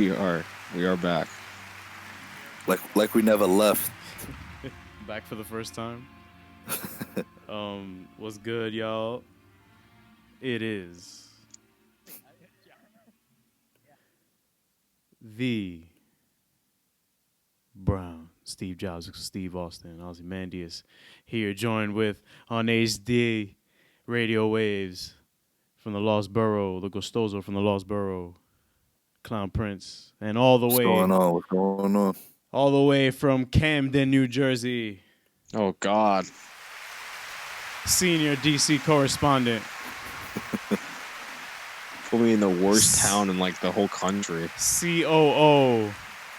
we are. We are back. Like we never left. Back for the first time. What's good, y'all? It is the Brown, Steve Jobs, Steve Austin, Ozymandias here, joined with on HD radio waves from the Lost Borough, the Gustoso from the Lost Borough, Clown Prince, and all the What's way going on? What's going on? all the way from Camden, New Jersey, Oh God. senior DC correspondent, Put me in the worst town in like the whole country. COO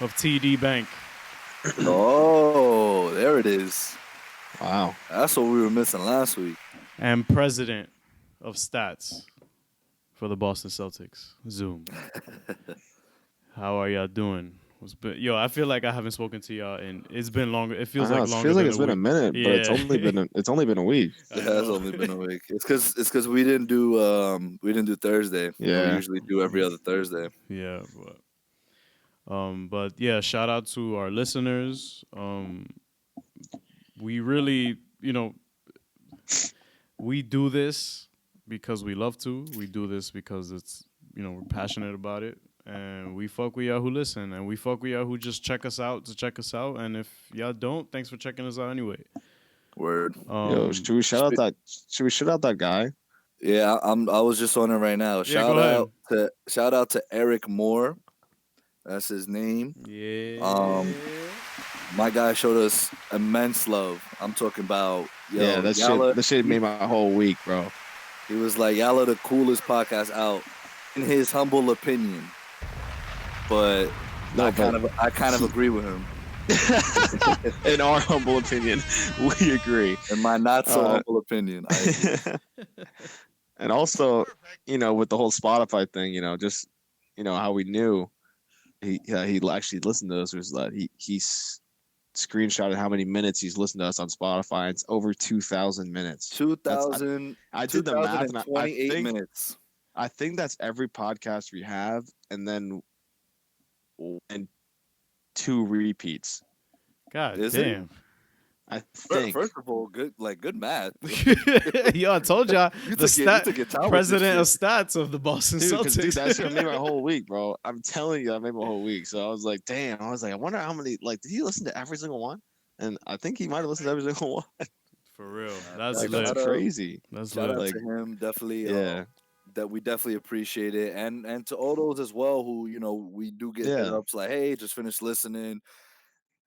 of TD Bank. Oh, there it is. Wow. That's what we were missing last week. And president of stats for the Boston Celtics. Zoom. How are y'all doing? Yo, I feel like I haven't spoken to y'all and it's been longer. It feels like longer. It's been a minute, but it's only been a week. It has only been a week. It's because we didn't do Thursday. Yeah. We usually do every other Thursday. Yeah, but yeah, shout out to our listeners. We really, we do this because we love to. We do this because it's, we're passionate about it. And we fuck with y'all who listen. And we fuck with y'all who just check us out to check us out. And if y'all don't, thanks for checking us out anyway. Word. Yo, should we shout out that guy? Yeah, I was just on it right now. Shout out to Eric Moore. That's his name. Yeah. My guy showed us immense love. I'm talking about that shit made my whole week, bro. He was like, y'all are the coolest podcast out, in his humble opinion. But I kind of agree with him. In our humble opinion, we agree. In my not so humble opinion, I agree. And also, with the whole Spotify thing, just how we knew he actually listened to us was that he's screenshotted how many minutes he's listened to us on Spotify. It's over 2,000 minutes. 2,000. I did the math, and 28 minutes. I think that's every podcast we have, and 2 repeats. God Is damn. it? I think. First of all, good math. Yo, I told y'all You the took your time with president of this stats of the Boston Celtics. Dude, that shit made my whole week, bro. I'm telling you, that made my whole week. So I was like, damn. I wonder how many. Like, did he listen to every single one? And I think he might have listened to every single one. For real, that's like, lit. that's crazy. That's Shout lit. out to him, definitely. Yeah. That we definitely appreciate it, and to all those as well who we do get hit ups like, hey, just finished listening,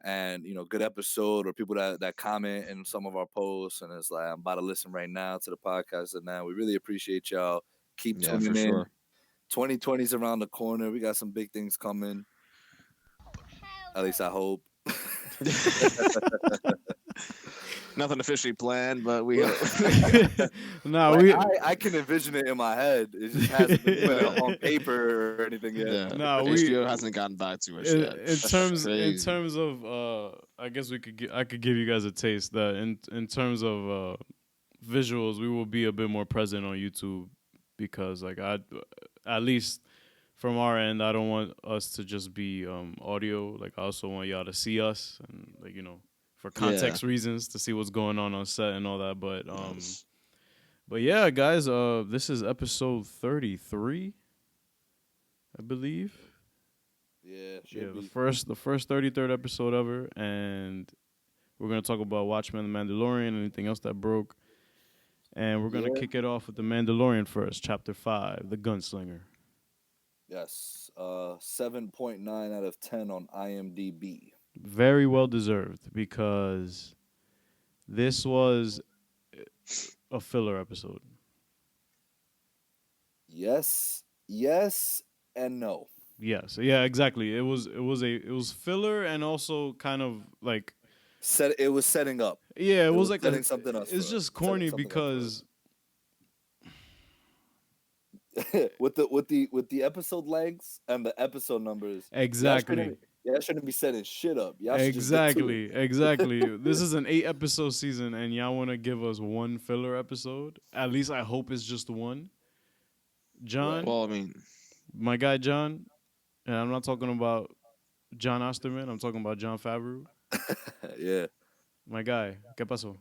and good episode, or people that comment in some of our posts, and it's like, I'm about to listen right now to the podcast, and now we really appreciate y'all. Keep tuning in. Sure. 2020 is around the corner. We got some big things coming. At least I hope. Nothing officially planned, but we. I can envision it in my head. It just hasn't been put on paper or anything yet. Yeah. HBO hasn't gotten back to us yet. In terms of, I guess I could give you guys a taste that in terms of visuals, we will be a bit more present on YouTube because, like, at least from our end, I don't want us to just be audio. Like, I also want y'all to see us and, like, for context reasons, to see what's going on set and all that. But but yeah, guys, this is episode 33, I believe. Yeah, the first 33rd episode ever, and we're gonna talk about Watchmen, the Mandalorian, and anything else that broke. And we're gonna kick it off with the Mandalorian first, chapter 5, the Gunslinger. Yes, 7.9 out of 10 on IMDb. Very well deserved, because this was a filler episode. Yes, and no. Yes, yeah, exactly. It was filler, and also kind of like it was setting up. Yeah, it was like setting something else. It's just corny because with the episode lengths and the episode numbers. Exactly. Y'all shouldn't be setting shit up. Y'all exactly. This is an 8-episode season, and y'all want to give us one filler episode? At least I hope it's just one. John? Well, I mean, my guy John, And I'm not talking about John Osterman. I'm talking about John Favreau. Yeah. My guy. ¿Qué pasó?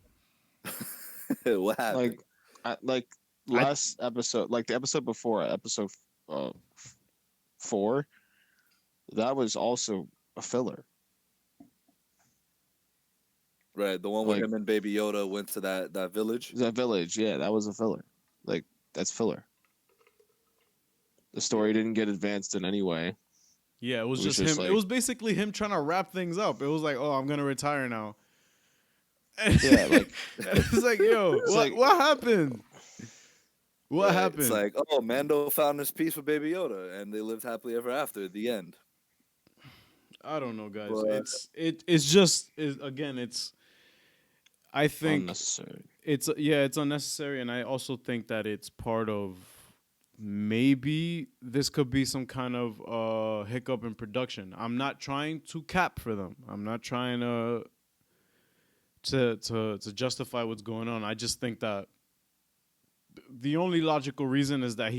What happened? Like, like I last episode, like the episode before, episode uh, 4, that was also a filler. Right, the one where Like him and Baby Yoda went to that village. that village, yeah, that was a filler. Like that's filler. The story didn't get advanced in any way. Yeah, it was It was just just him. It like, was basically him trying to wrap things up. It was like, oh, I'm gonna retire now. yeah, like It's like, yo, it's like what happened? What Right. It's happened? like, oh, Mando found his peace with Baby Yoda, and they lived happily ever after at the end. I don't know, guys. But It's just again, it's. I think unnecessary. it's unnecessary, and I also think that it's part of maybe this could be some kind of hiccup in production. I'm not trying to cap for them. I'm not trying to justify what's going on. I just think that the only logical reason is that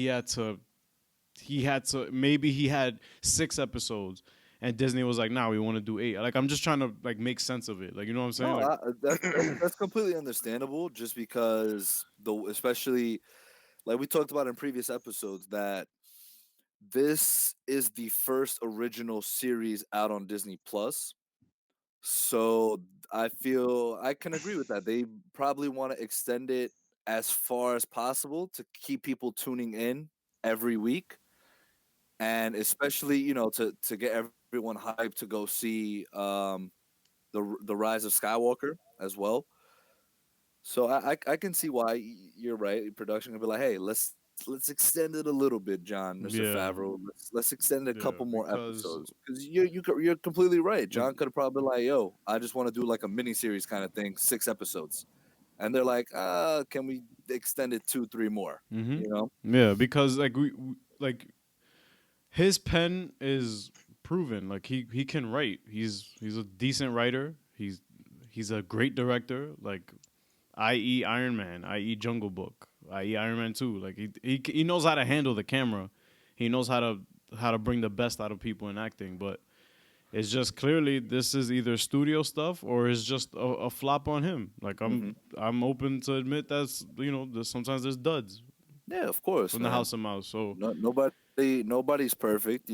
maybe he had 6 episodes and Disney was like, nah, we want to do 8. Like I'm just trying to like make sense of it. Like you know what I'm saying? no, Like that's completely understandable. Just because especially like we talked about in previous episodes, that this is the first original series out on Disney Plus. So I feel I can agree with that. They probably want to extend it as far as possible to keep people tuning in every week, and especially to get everyone hyped to go see the Rise of Skywalker as well. So I can see why you're right. Production can be like, hey, let's extend it a little bit, John, Mr. yeah, Favreau. Let's extend it a yeah, couple more because episodes, because you're completely right. John could have probably been like, yo, I just want to do like a mini series kind of thing, 6 episodes, and they're like, can we extend it 2, 3 more? hmm You know? yeah, because like like his pen is proven. Like he can write. He's a decent writer. He's a great director. Like i.e. Iron Man, i.e. Jungle Book, i.e. Iron Man 2. Like he knows how to handle the camera. He knows how to bring the best out of people in acting, but it's just clearly this is either studio stuff or it's just a flop on him. Like Hmm. I'm open to admit that's sometimes there's duds Yeah, of course, from the man. House of Mouse. So Nobody's perfect,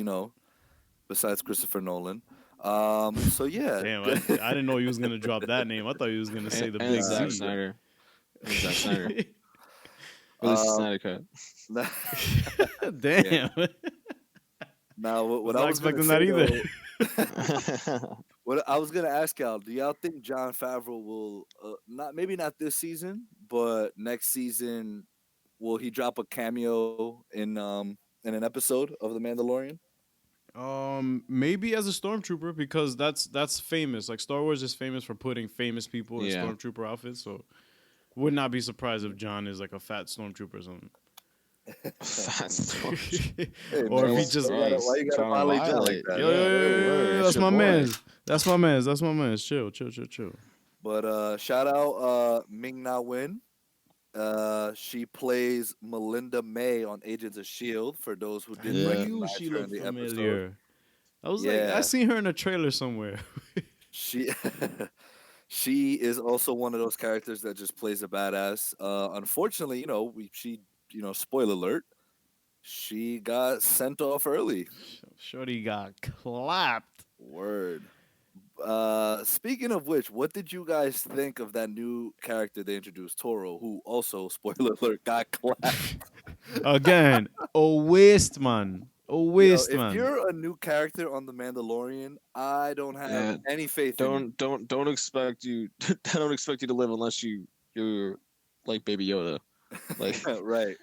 besides Christopher Nolan. So yeah. damn, I didn't know he was gonna drop that name. I thought he was gonna say the And big Nah, Zack Z. Snyder. And Zack Snyder. At least the um, Snyder cut. yeah. Damn, Now, was what I not was gonna expecting that say either. though, what I was gonna ask y'all, do y'all think John Favreau will maybe not this season, but next season, will he drop a cameo in an episode of The Mandalorian? Maybe as a stormtrooper because that's famous. Like Star Wars is famous for putting famous people in Yeah. stormtrooper outfits. So would not be surprised if John is like a fat stormtrooper or something. Fat storage. Hey Or if man, he just why you gotta Trying to violate John like violate. that? yo, yo, yo, Yeah, yo, word. yo, It's that's your my boy. man. That's my man. That's my man. Chill, chill, chill, chill. But shout out Ming Na Wen. She plays Melinda May on Agents of Shield. For those who I didn't Yeah. knew recognize she her in looked the episode, familiar. I was like, I yeah, seen her in a trailer somewhere. she she is also one of those characters that just plays a badass. Unfortunately, spoiler alert, she got sent off early. Shorty got clapped. Word. Speaking of which, what did you guys think of that new character they introduced, Toro, who also, spoiler alert, got clapped? Again, a waste, man. A waste, If man. you're a new character on The Mandalorian, I don't have Yeah. any faith in you. Don't expect you. Don't expect you to live unless you're like Baby Yoda. Like Right.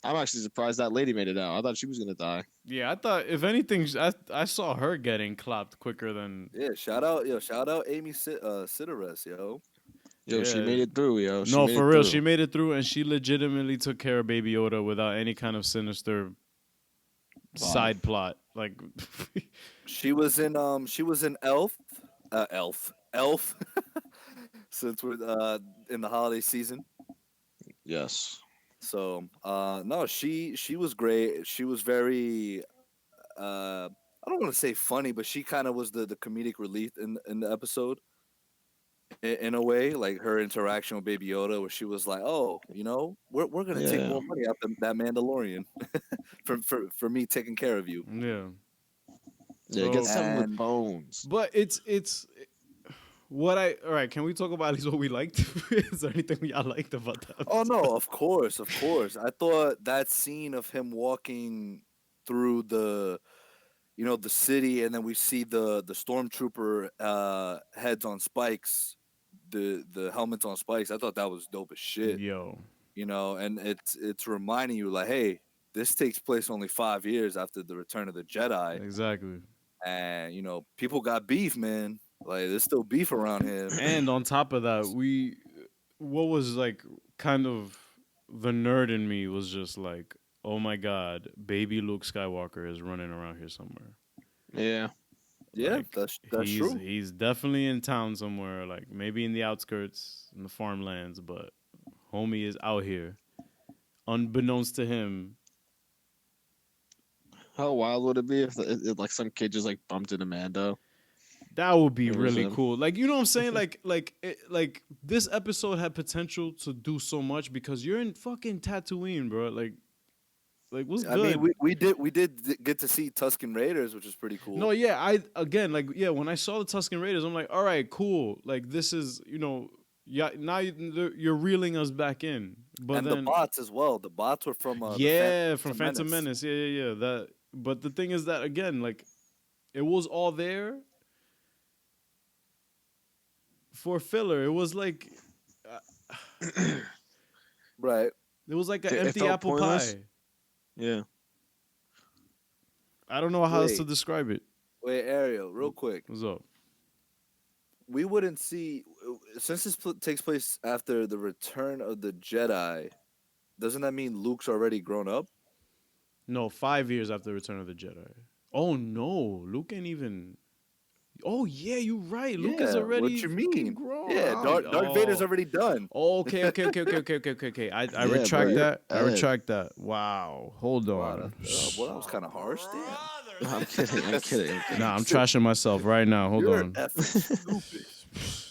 I'm actually surprised that lady made it out. I thought she was gonna die. Yeah, I thought if anything, I saw her getting clapped quicker than. Yeah, shout out Amy Sidaris, yo. Yo, she Yeah. made it through. Yo, she No, made for it real, through. she made it through, and she legitimately took care of Baby Yoda without any kind of sinister side plot. Like, She was in Elf, since we're in the holiday season. Yes. So no, she was great. She was very I don't want to say funny, but she kind of was the comedic relief in the episode. In a way, like her interaction with Baby Yoda, where she was like, "Oh, we're gonna take Yeah. more money out that Mandalorian for me taking care of you." Yeah. Yeah, get So, something with And bones. but it's what I all right. Can we talk about at least what we liked? Is there anything y'all liked about that? oh no, of course, of course. I thought that scene of him walking through the city, and then we see the stormtrooper heads on spikes, the helmets on spikes. I thought that was dope as shit. Yo, And it's reminding you like, hey, this takes place only 5 years after the Return of the Jedi, exactly. and people got beef, man. Like there's still beef around him. And on top of that, what was like kind of the nerd in me was just like, oh my god, baby Luke Skywalker is running around here somewhere. Yeah. Yeah, Like, that's he's, true. He's definitely in town somewhere, like maybe in the outskirts, in the farmlands, but homie is out here, unbeknownst to him. How wild would it be if like some kid just like bumped into Mando? That would be It was really him. cool. Like, you know what I'm saying? Like this episode had potential to do so much because you're in fucking Tatooine, bro. Like what's I good? mean, we did get to see Tusken Raiders, which is pretty cool. No, yeah, when I saw the Tusken Raiders, I'm like, all right, cool. Like this is, yeah, now you're reeling us back in. But and then the bots as well. The bots were from from Phantom Menace. Yeah. That, but the thing is that again, like, it was all there for filler. It was like, Right. it was like an It empty felt apple pointless. pie. Yeah. I don't know how else to Wait. describe it. Wait, Ariel, real quick. What's up? We wouldn't see since this takes place after the Return of the Jedi. Doesn't that mean Luke's already grown up? No, 5 years after Return of the Jedi. Oh no, Luke ain't even. Oh yeah, you're right. Luke is Yeah, already what you fucking mean? grown. Yeah, Darth Vader's already done. Oh, okay. I Yeah, retract bro, that. I you're retract that. Wow. Hold Wow, on. boy, that was kind of harsh. Damn. I'm kidding. Nah, I'm trashing myself right now. Hold You're on. effing stupid.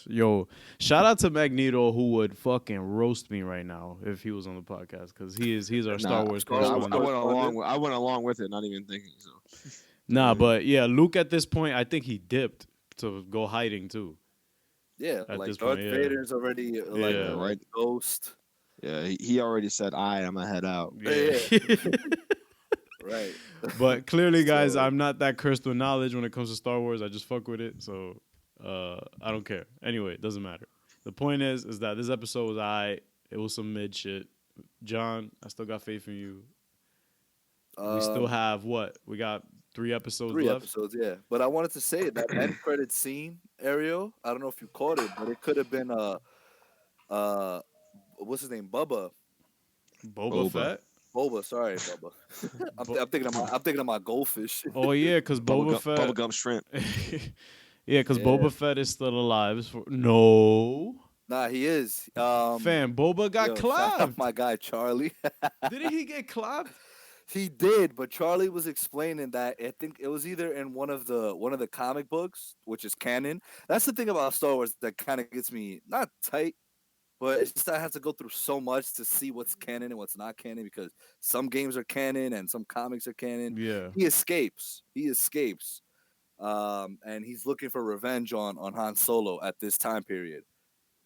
Yo, shout out to Magneto who would fucking roast me right now if he was on the podcast because he's our Star Wars Star Wars correspondent. I went along with it, not even thinking. So. Nah, but yeah, Luke at this point, I think he dipped to go hiding too. Yeah, At like this Darth point, yeah. Vader's already like Yeah. a Right. ghost. Yeah, he already said, I'm gonna head out. Yeah. Right. But clearly, guys, So- I'm not that cursed with knowledge when it comes to Star Wars. I just fuck with it, so I don't care. Anyway, it doesn't matter. The point is that this episode was it was some mid shit. John, I still got faith in you. We still have what? We got 3 episodes Three left. episodes, yeah. But I wanted to say that end credit scene, Ariel. I don't know if you caught it, but it could have been what's his name, Bubba, Boba Fett. Boba. Sorry, Bubba. I'm thinking of my goldfish. Oh yeah, because Boba Fett. Bubblegum shrimp. Yeah, because Yeah. Boba Fett is still alive. No. Nah, he is. Fam, Boba got yo, shout out clapped. my guy Charlie. Didn't he get clapped? He did, but Charlie was explaining that I think it was either in one of the comic books, which is canon. That's the thing about Star Wars that kind of gets me not tight, but it's just I have to go through so much to see what's canon and what's not canon because some games are canon and some comics are canon. Yeah. He escapes, and he's looking for revenge on Han Solo at this time period.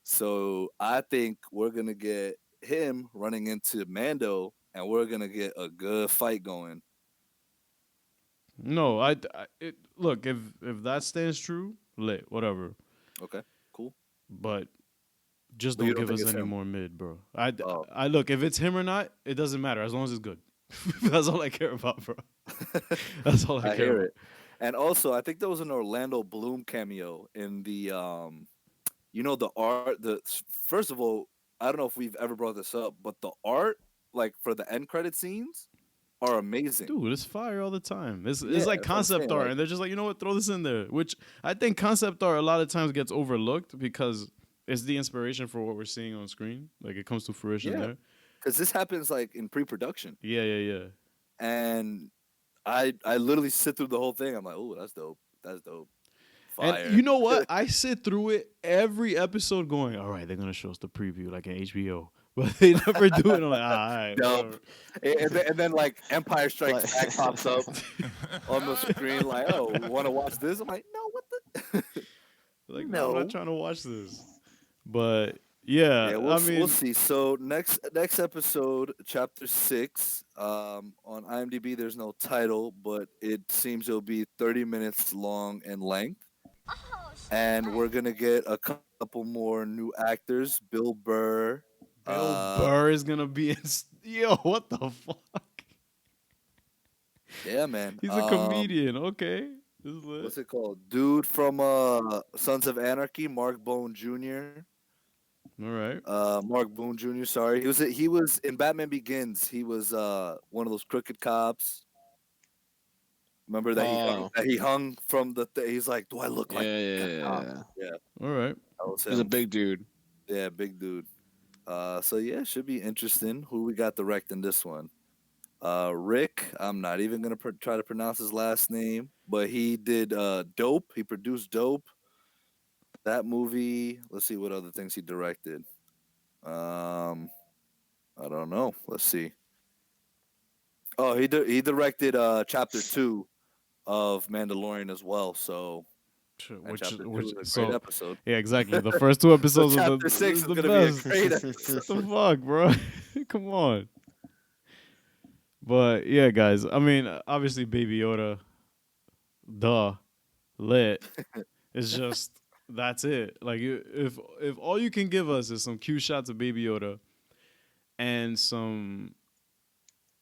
So I think we're gonna get him running into Mando, and we're gonna get a good fight going. No, look, if that stands true, lit, whatever. Okay, cool. But just But you don't don't give think us it's any him? more mid, bro. Oh. I look, if it's him or not, it doesn't matter as long as it's good. That's all I care about, bro. That's all I I care hear about. it. And also, I think there was an Orlando Bloom cameo in the the art. First of all, I don't know if we've ever brought this up, but the art, like for the end credit scenes, are amazing. Dude, it's fire all the time. It's Yeah, like that's what I'm concept saying, art, like- and they're just like, you know what, throw this in there. Which I think concept art a lot of times gets overlooked because it's the inspiration for what we're seeing on screen. Like it comes to fruition Yeah. there. Because this happens like in pre-production, Yeah. and I literally sit through the whole thing. I'm like, oh, that's dope. That's dope. Fire. And you know what? I sit through it every episode going, all right, they're going to show us the preview like an HBO. But they never do it. I'm like, all right. Dope. And then like Empire Strikes Back pops up on the screen. Like, oh, want to watch this? I'm like, no, what the? Like, no, I'm not trying to watch this. But yeah, we'll, I mean, we'll see. So next episode, chapter 6. On IMDb, there's no title, but it seems it'll be 30 minutes long in length. And we're gonna get a couple more new actors. Bill Burr. Bill Burr is gonna be in. Yo, what the fuck? Yeah, man. He's a comedian. Okay. What's it called? Dude from Sons of Anarchy, Mark Boone Jr. All right. Mark Boone Jr. Sorry, he was in Batman Begins. He was one of those crooked cops. Remember that he hung from the. He's like, do I look like? Yeah. All right. He's a big dude. Yeah, big dude. So yeah, should be interesting. Who we got directing this one? Rick. I'm not even gonna try to pronounce his last name, but he did Dope. He produced Dope. That movie. Let's see what other things he directed. I don't know. Let's see. Oh, he directed chapter 2 of Mandalorian as well. So. Which is a great episode. Yeah, exactly. The first 2 episodes so of chapter 6 the is gonna best. be a great episode. What the fuck, bro? Come on. But yeah, guys. I mean, obviously, Baby Yoda, lit. It's just that's it. Like, if all you can give us is some cute shots of Baby Yoda and some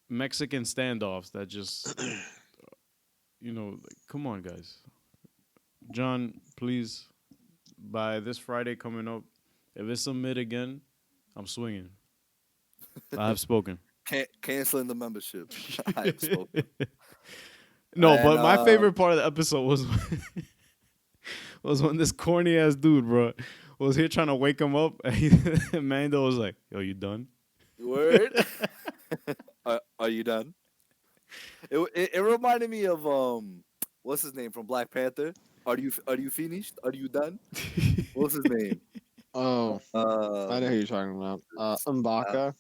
Mexican standoffs that just, like, come on, guys. John, please, by this Friday coming up, if it's a mid again, I'm swinging. I have spoken. Canceling the membership. I have spoken. No, but my favorite part of the episode was when this corny ass dude, bro, was here trying to wake him up, and Mando was like, "Yo, you done?" Word. Are you done? It reminded me of what's his name from Black Panther? Are you finished? Are you done? What's his name? Oh, I know who you're talking about. M'Baka.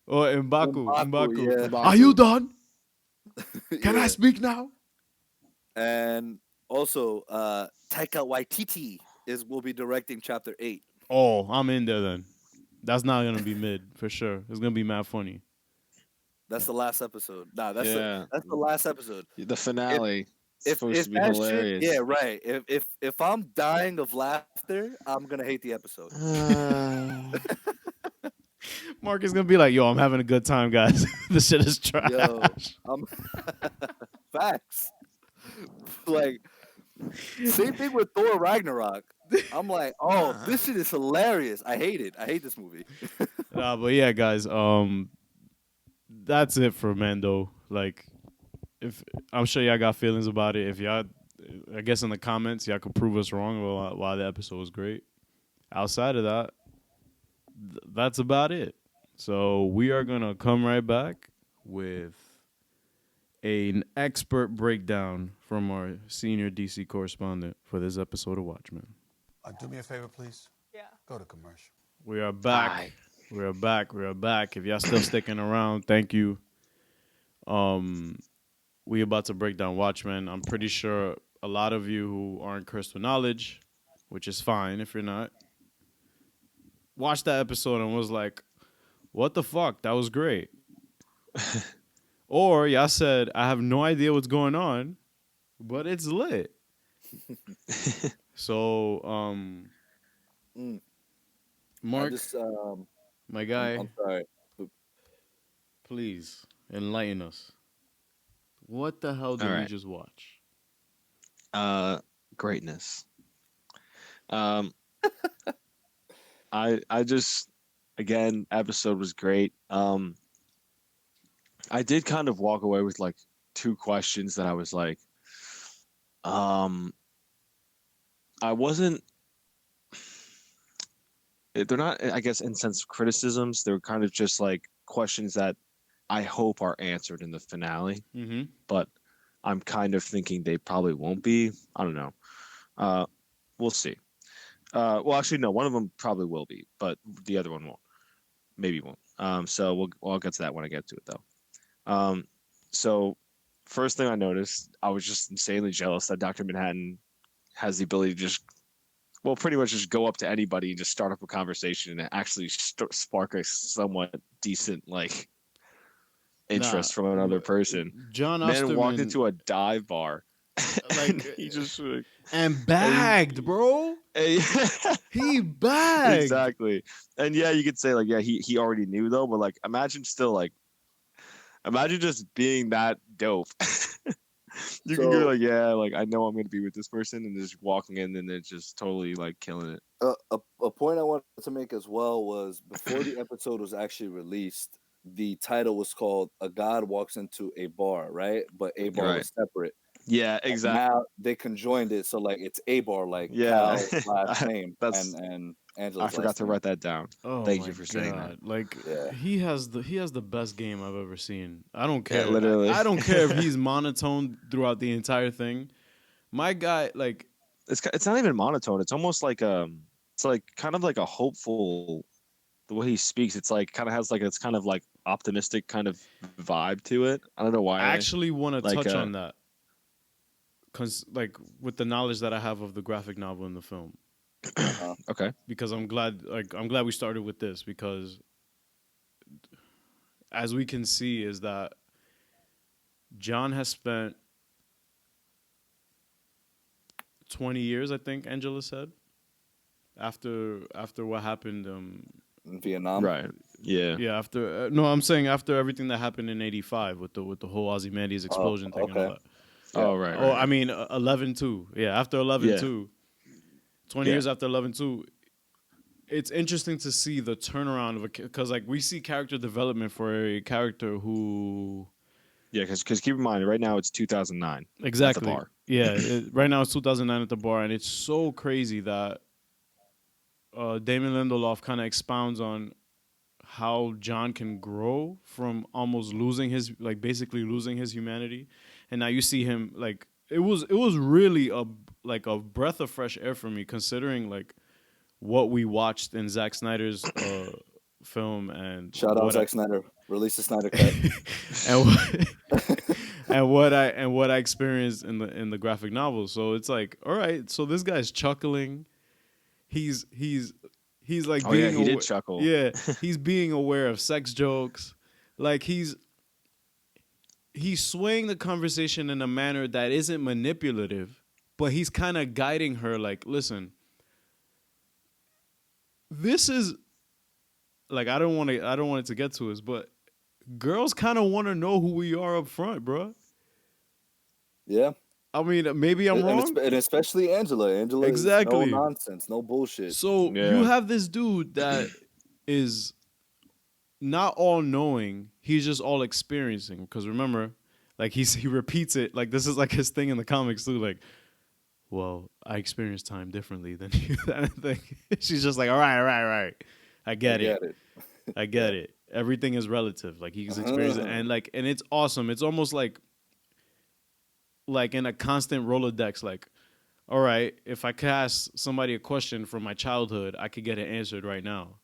M'Baku. Yeah. Are you done? Can Yeah. I speak now? And also, Taika Waititi will be directing chapter 8. Oh, I'm in there then. That's not gonna be mid for sure. It's gonna be mad funny. That's the last episode. Nah, that's the last episode. The finale. If supposed to be that hilarious. shit, yeah, right. If I'm dying of laughter, I'm gonna hate the episode. Mark is gonna be like, "Yo, I'm having a good time, guys. This shit is trash." Yo, facts. Like, same thing with Thor Ragnarok. I'm like, oh, this shit is hilarious. I hate it. I hate this movie. But yeah, guys, that's it for Mando. Like, if I'm sure y'all got feelings about it. If y'all, I guess in the comments, y'all could prove us wrong why the episode was great. Outside of that, that's about it. So we are gonna come right back with an expert breakdown from our senior DC correspondent for this episode of Watchmen. Do me a favor, please. Yeah. Go to commercial. We are back. We are back. If y'all still sticking around, thank you. We about to break down Watchmen. I'm pretty sure a lot of you who aren't cursed with knowledge, which is fine if you're not, watched that episode and was like, what the fuck? That was great. Or y'all said, I have no idea what's going on, but it's lit. So, Mark, my guy, I'm sorry. please enlighten us. What the hell did we just watch? Greatness. I just, again, episode was great. I did kind of walk away with like 2 questions that I was like, I wasn't. They're not, I guess, in sense of criticisms. They're kind of just like questions that I hope are answered in the finale. Mm-hmm. But I'm kind of thinking they probably won't be. I don't know. We'll see. Well, actually, no. One of them probably will be, but the other one won't. Maybe won't. So I'll get to that when I get to it, though. So first thing I noticed, I was just insanely jealous that Dr. Manhattan has the ability to just, well, pretty much just go up to anybody and just start up a conversation and actually spark a somewhat decent interest from another person. John Man Osterman walked into a dive bar, like he just and bagged, bro. He bagged exactly. And yeah, you could say like, yeah, he already knew though, but like, imagine just being that dope. You can go like, yeah, like I know I'm gonna be with this person, and just walking in and it's just totally like killing it. A point I wanted to make as well was before the episode was actually released, the title was called "A God Walks into a Bar," right? But a bar was separate. Yeah, exactly. And now they conjoined it, so like it's a bar, like yeah. Cal's last name That's and Angela's. I forgot to write that down. Oh, Thank you for saying that. Like Yeah. he has the best game I've ever seen. I don't care. Yeah, literally. I don't care if he's monotone throughout the entire thing. My guy, like, it's not even monotone. It's almost like it's like kind of like a hopeful. The way he speaks, it's like kind of has like it's kind of like optimistic kind of vibe to it. I don't know why. I actually want to like, touch on that, cause like with the knowledge that I have of the graphic novel and the film. Okay. Because I'm glad we started with this, because as we can see is that John has spent 20 years, I think Angela said, after what happened in Vietnam. Right. Yeah. Yeah, after no, I'm saying after everything that happened in '85 with the whole Ozymandias explosion thing and all that. Yeah. Oh, right. Oh, I mean 11/2. Yeah, after 11/2. 20 years after 11/2. It's interesting to see the turnaround of because like we see character development for a character who. Yeah, because keep in mind, right now it's 2009. Exactly. At the bar. Yeah, right now it's 2009 at the bar, and it's so crazy that Damon Lindelof kind of expounds on how John can grow from almost losing his, like basically losing his humanity, and now you see him like it was really a breath of fresh air for me, considering like what we watched in Zack Snyder's film. And shout out Zack Snyder, release the Snyder cut. and what I experienced in the graphic novel. So it's like, all right, so this guy's chuckling. He's like he did chuckle. Yeah, he's being aware of sex jokes. Like he's swaying the conversation in a manner that isn't manipulative, but he's kind of guiding her. Like, listen, this is like I don't want it to get to us, but girls kind of want to know who we are up front, bro. Yeah. I mean, maybe I'm wrong. And especially Angela. Angela exactly. Is no nonsense, no bullshit. So you have this dude that is not all knowing, he's just all experiencing. Because remember, like he repeats it, like this is like his thing in the comics too. Like, well, I experience time differently than you. That thing. She's just like, all right. I get it. I get it. Everything is relative. Like he's experiencing, and it's awesome. It's almost like in a constant Rolodex. Like, all right, if I could ask somebody a question from my childhood, I could get it answered right now.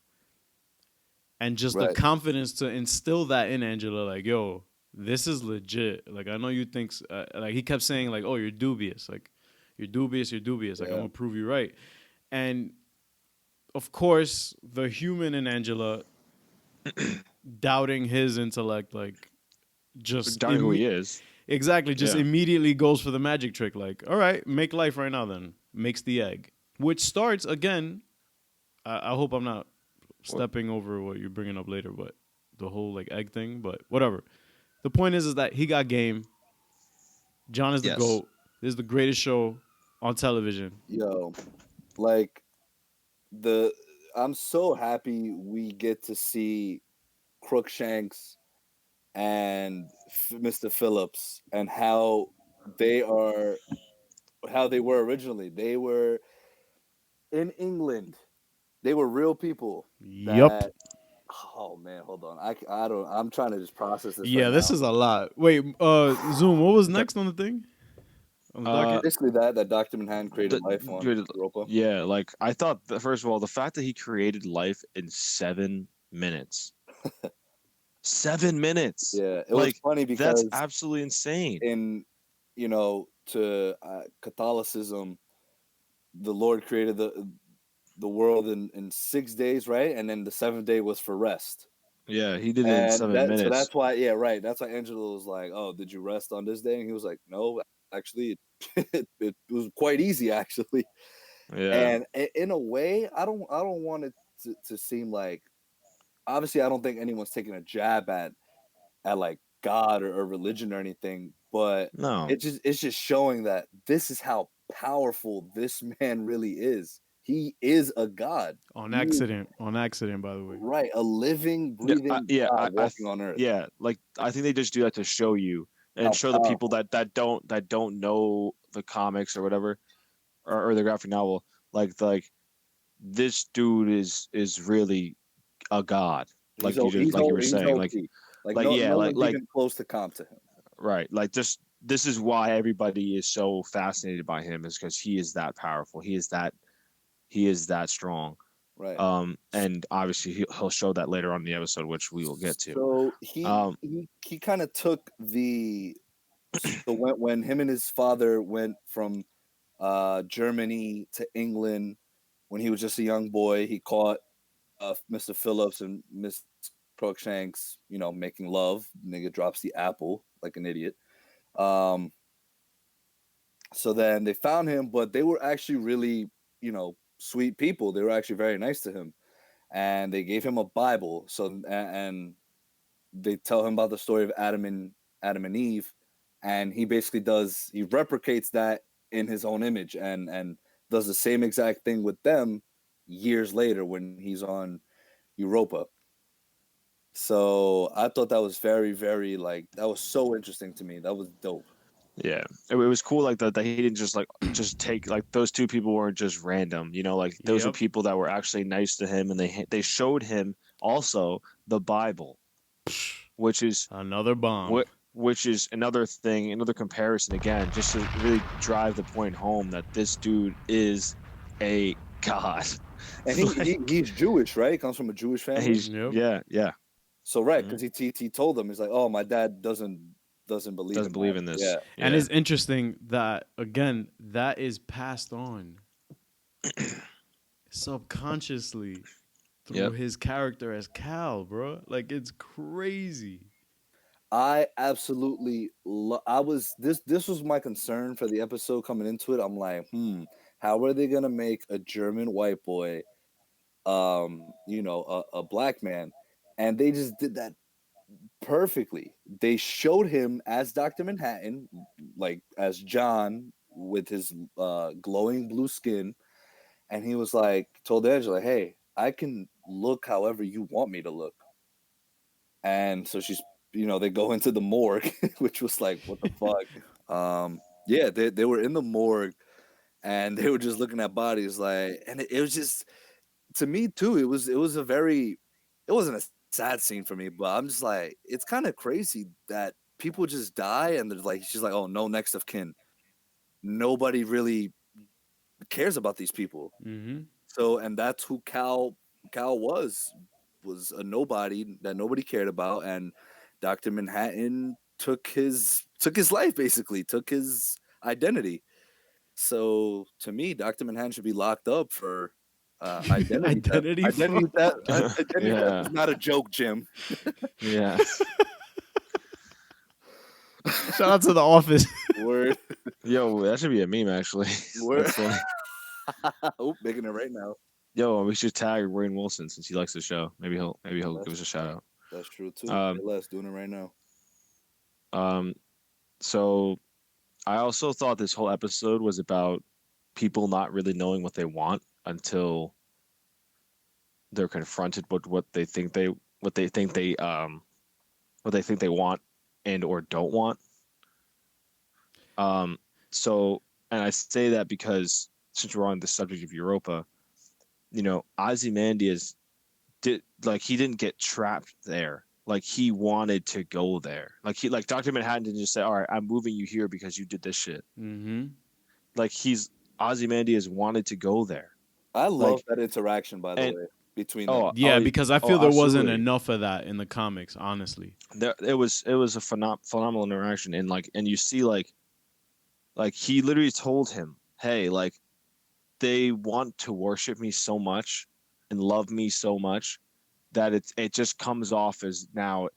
And just the confidence to instill that in Angela, like, yo, this is legit. Like, I know you think, like he kept saying, like, oh, you're dubious. Like, you're dubious. Like, I'm gonna prove you right. And of course, the human in Angela doubting his intellect, like just doubting who he is. Exactly, just immediately goes for the magic trick. Like, all right, make life right now then. Makes the egg. Which starts, again, I hope I'm not stepping over what you're bringing up later, but the whole like egg thing, but whatever. The point is that he got game. John is the GOAT. This is the greatest show on television. Yo, like I'm so happy we get to see Crookshanks and Mr. Phillips and how they were originally. They were in England. They were real people that Oh man, hold on. I don't. I'm trying to just process this. Yeah, right this now. is a lot. Wait, Zoom. What was next on the thing? On the docket? Basically, that Dr. Manhattan created life on Europa. Yeah, like I thought. First of all, the fact that he created life in 7 minutes. 7 minutes. Yeah, it was Like funny that's because absolutely insane. in to Catholicism, the Lord created the world in 6 days, right? And then the seventh day was for rest. Yeah, he did it in And 7 minutes. so that's why, yeah, right. That's why Angelo was like, "Oh, did you rest on this day?" And he was like, "No, actually, it was quite easy, actually." Yeah. And in a way, I don't want it to seem like, obviously, I don't think anyone's taking a jab at like God or religion or anything, but No. it's just showing that this is how powerful this man really is. He is a god. On He is, accident. On accident, by the way. right, a living, breathing God walking on earth. Yeah, like I think they just do that to show you and How show the people powerful. that don't know the comics or whatever or the graphic novel, like this dude is really a god. He's Like you were saying, OP. Like like yeah, no one's even close to comp to him. right, like just this is why everybody is so fascinated by him is because he is that powerful. He is that strong. Right. And obviously he'll show that later on in the episode, which we will get to. So he kind of took so when him and his father went from Germany to England when he was just a young boy, he caught Mr. Phillips and Miss Crookshanks, making love. Nigga drops the apple like an idiot. So then they found him, but they were actually really, sweet people. They were actually very nice to him, and they gave him a Bible. So and they tell him about the story of Adam and Eve, and he basically he replicates that in his own image and does the same exact thing with them years later when he's on Europa. So I thought that was very, very that was so interesting to me. That was dope. Yeah, it was cool. Like that he didn't just take like those two people weren't just random. Like those were people that were actually nice to him, and they showed him also the Bible, which is another bomb. Which is another thing, another comparison again, just to really drive the point home that this dude is a god. And he's Jewish, right? He comes from a Jewish family. Yeah. So right, because he told them, he's like, "Oh, my dad doesn't believe in this." Yeah. And it's interesting that again that is passed on subconsciously through his character as Cal, bro. Like it's crazy. I absolutely this was my concern for the episode coming into it. I'm like, how are they gonna make a German white boy, a black man? And they just did that perfectly. They showed him as Dr. Manhattan, like as John with his glowing blue skin, and he was like, told Angela, "Hey, I can look however you want me to look." And so she's, they go into the morgue, which was like, what the fuck? Yeah, they were in the morgue, and they were just looking at bodies, like, and it was just, to me too, it wasn't a sad scene for me, but I'm just like, it's kind of crazy that people just die, and they're like, she's like, oh, no next of kin. Nobody really cares about these people. Mm-hmm. So, and that's who Cal was a nobody that nobody cared about, and Dr. Manhattan took his life, basically took his identity. So to me, Dr. Manhattan should be locked up for identity theft is not a joke, Jim. Yeah. Shout out to The Office. Word. Yo, that should be a meme actually. Word. Oh, making it right now. Yo, we should tag Rainn Wilson since he likes the show. Maybe he'll give us a shout out. That's true too. Les doing it right now. So I also thought this whole episode was about people not really knowing what they want until they're confronted with what they think they want and or don't want. So, and I say that because since we're on the subject of Europa, Ozymandias he didn't get trapped there. Like he wanted to go there. Like Dr. Manhattan didn't just say, "All right, I'm moving you here because you did this shit." Mm-hmm. Like Ozymandias wanted to go there. I love Like, that interaction, by the way, between them. Yeah, because I feel there wasn't absolutely. enough of that in the comics, honestly. It was a phenomenal interaction, and you see like he literally told him, "Hey, like they want to worship me so much and love me so much that it just comes off as now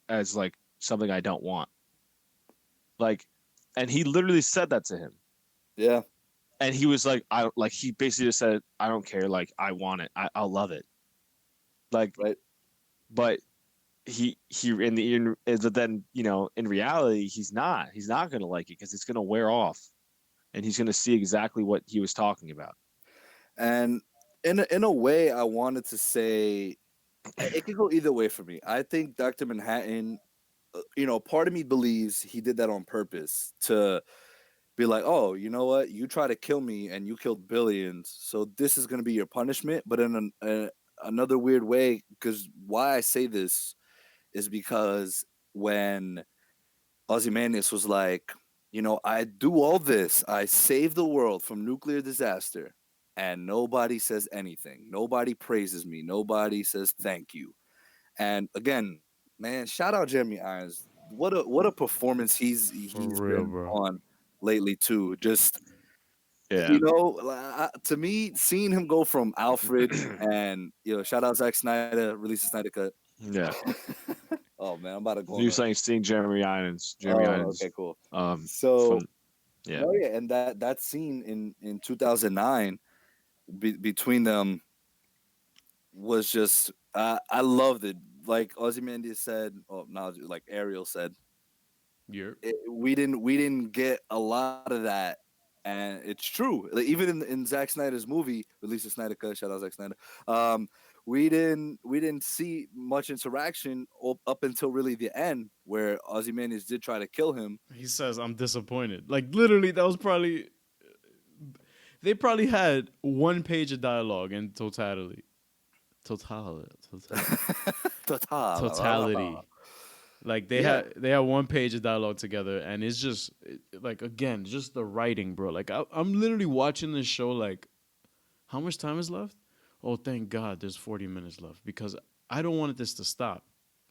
as like something I don't want." Like, and he literally said that to him. Yeah. And he was like, he basically just said, "I don't care. Like, I want it. I'll love it." Like, right. But but then in reality he's not going to like it because it's going to wear off, and he's going to see exactly what he was talking about. And in a way, I wanted to say it could go either way for me. I think Dr. Manhattan, part of me believes he did that on purpose to be like, oh, you know what? You try to kill me and you killed billions, so this is going to be your punishment. But in another weird way, because why I say this is because when Ozymandias was like, I do all this, I save the world from nuclear disaster, and nobody says anything. Nobody praises me. Nobody says thank you. And again, man, shout out Jeremy Irons. What a performance he's real, been bro. on lately too. Just Yeah. to me, seeing him go from Alfred and shout out Zack Snyder, release the Snyder cut. Yeah. Oh man, I'm about to go. You're saying seeing Jeremy Irons. Okay, cool. So yeah, and that scene in 2009 between them was just I loved it. Like Ozymandias said, like Ariel said, we didn't get a lot of that, and it's true. Like, even in Zack Snyder's movie, release the Snyder cut, shout out Zack Snyder. We didn't see much interaction up until really the end, where Ozymandias did try to kill him. He says, "I'm disappointed." Like literally, that was probably they probably had 1 page of dialogue in totality. Like they had 1 page of dialogue together, and it's just like, again, just the writing, bro. Like I'm literally watching this show like, how much time is left? Oh, thank God, there's 40 minutes left, because I don't want this to stop.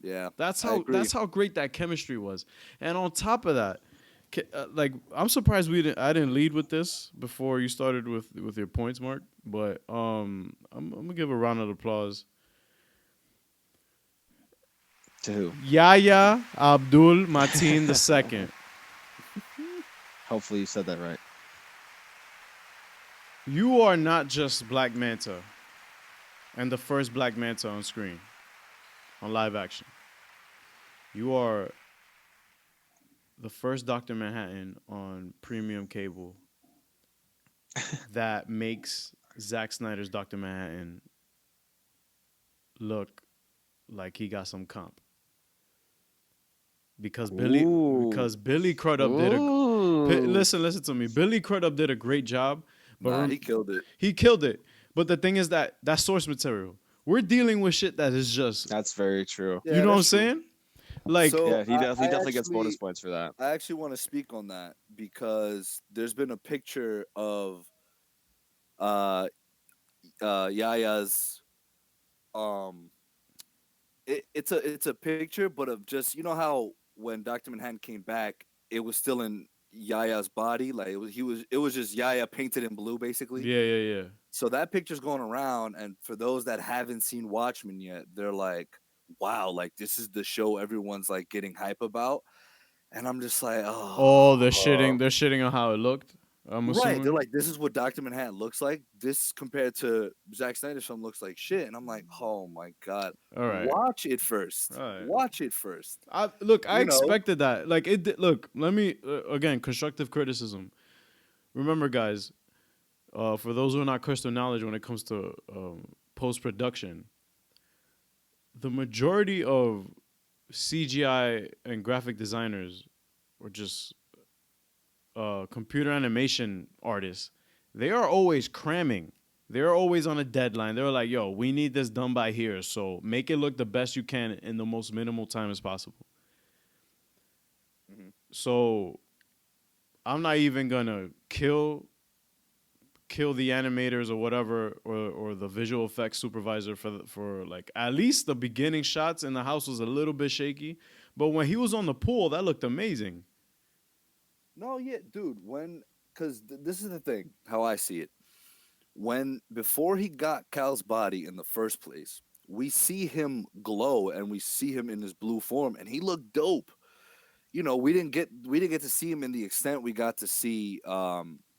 Yeah, that's how great that chemistry was. And on top of that, like, I'm surprised I didn't lead with this before you started with your points, Mark. But I'm gonna give a round of applause to who? Yahya Abdul Mateen II. Hopefully you said that right. You are not just Black Manta and the first Black Manta on screen, on live action. You are the first Dr. Manhattan on premium cable that makes Zack Snyder's Dr. Manhattan look like he got some comp. Because Billy Crudup did listen to me. Billy Crudup did a great job. But he killed it. He killed it. But the thing is that's source material. We're dealing with shit that is just. That's very true. Yeah, you know what I'm saying? Like, so he definitely gets bonus points for that. I actually want to speak on that because there's been a picture of Yaya's it's a picture, but of just, how when Dr. Manhattan came back, it was still in Yaya's body, like it was just Yaya painted in blue, basically. Yeah. So that picture's going around, and for those that haven't seen Watchmen yet, they're like, wow, like this is the show everyone's like getting hype about. And I'm just like, they're shitting on how it looked. I'm assuming. Right, they're like, this is what Dr. Manhattan looks like. This compared to Zack Snyder's film looks like shit. And I'm like, oh my God. All right. Watch it first. Right. Watch it first. I expected that. Like, look, let me, again, constructive criticism. Remember, guys, for those who are not crystal knowledge when it comes to post-production, the majority of CGI and graphic designers, or just computer animation artists, they are always cramming They're always on a deadline. They're like, yo, we need this done by here. So make it look the best you can in the most minimal time as possible. Mm-hmm. So I'm not even gonna kill the animators or whatever, or the visual effects supervisor for like at least the beginning shots in the house was a little bit shaky, but when he was on the pool, that looked amazing. No, yeah, dude. Because this is the thing, how I see it. When before he got Cal's body in the first place, we see him glow and we see him in his blue form, and he looked dope. We didn't get to see him in the extent we got to see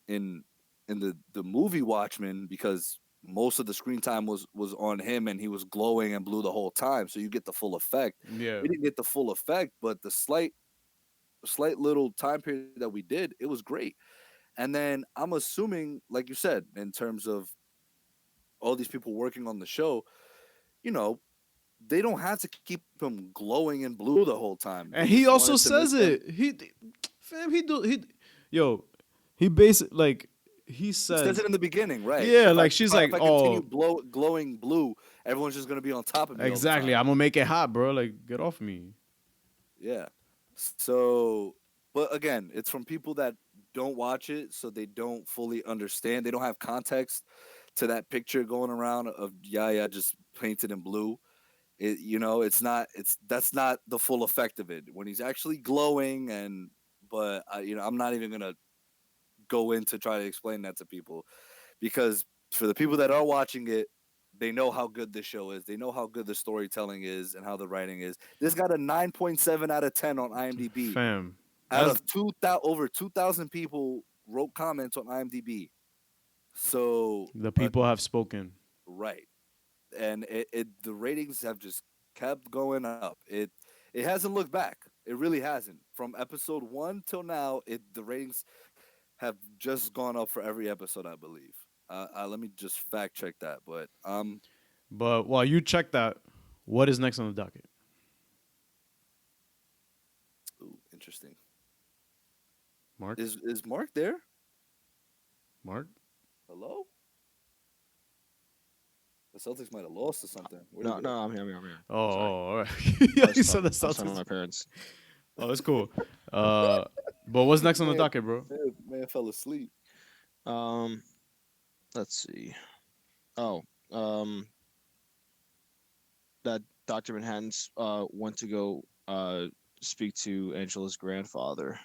in the movie Watchmen, because most of the screen time was on him and he was glowing and blue the whole time, so you get the full effect. Yeah. We didn't get the full effect, but the slight little time period that we did, it was great. And then I'm assuming, like you said, in terms of all these people working on the show, you know, they don't have to keep him glowing in blue the whole time. And They he just also wanted to make says him. it. Fam, yo, he basically like he He says says, it in the beginning, right? yeah, If I like if she's I, like, if I continue oh, glowing blue, everyone's just gonna be on top of me all the exactly. time. I'm gonna make it hot, bro. Like, get off me. Yeah. So, but again, it's from people that don't watch it, so they don't fully understand. They don't have context to that picture going around of Yaya just painted in blue. It's not. That's not the full effect of it when he's actually glowing. But I'm not even gonna go in to try to explain that to people, because for the people that are watching it, they know how good this show is. They know how good the storytelling is and how the writing is. This got a 9.7 out of 10 on IMDb. Fam. Out That's of over 2,000 people wrote comments on IMDb. So, the people have spoken. right. And the ratings have just kept going up. It hasn't looked back. It really hasn't. From episode 1 till now, the ratings have just gone up for every episode, I believe. Let me just fact check that. But But while you check that, what is next on the docket? ooh, interesting. Mark? Is Mark there? Mark? Hello? The Celtics might have lost or something. Where'd he No, go? no, I'm here. I'm here. I'm here. Oh, Sorry. all right. I was You said the I was talking to Celtics. my parents. Oh, that's cool. But what's next on the Man, docket, bro? man fell asleep. Um, let's see. Oh, that Dr. Manhattan's went to go speak to Angela's grandfather.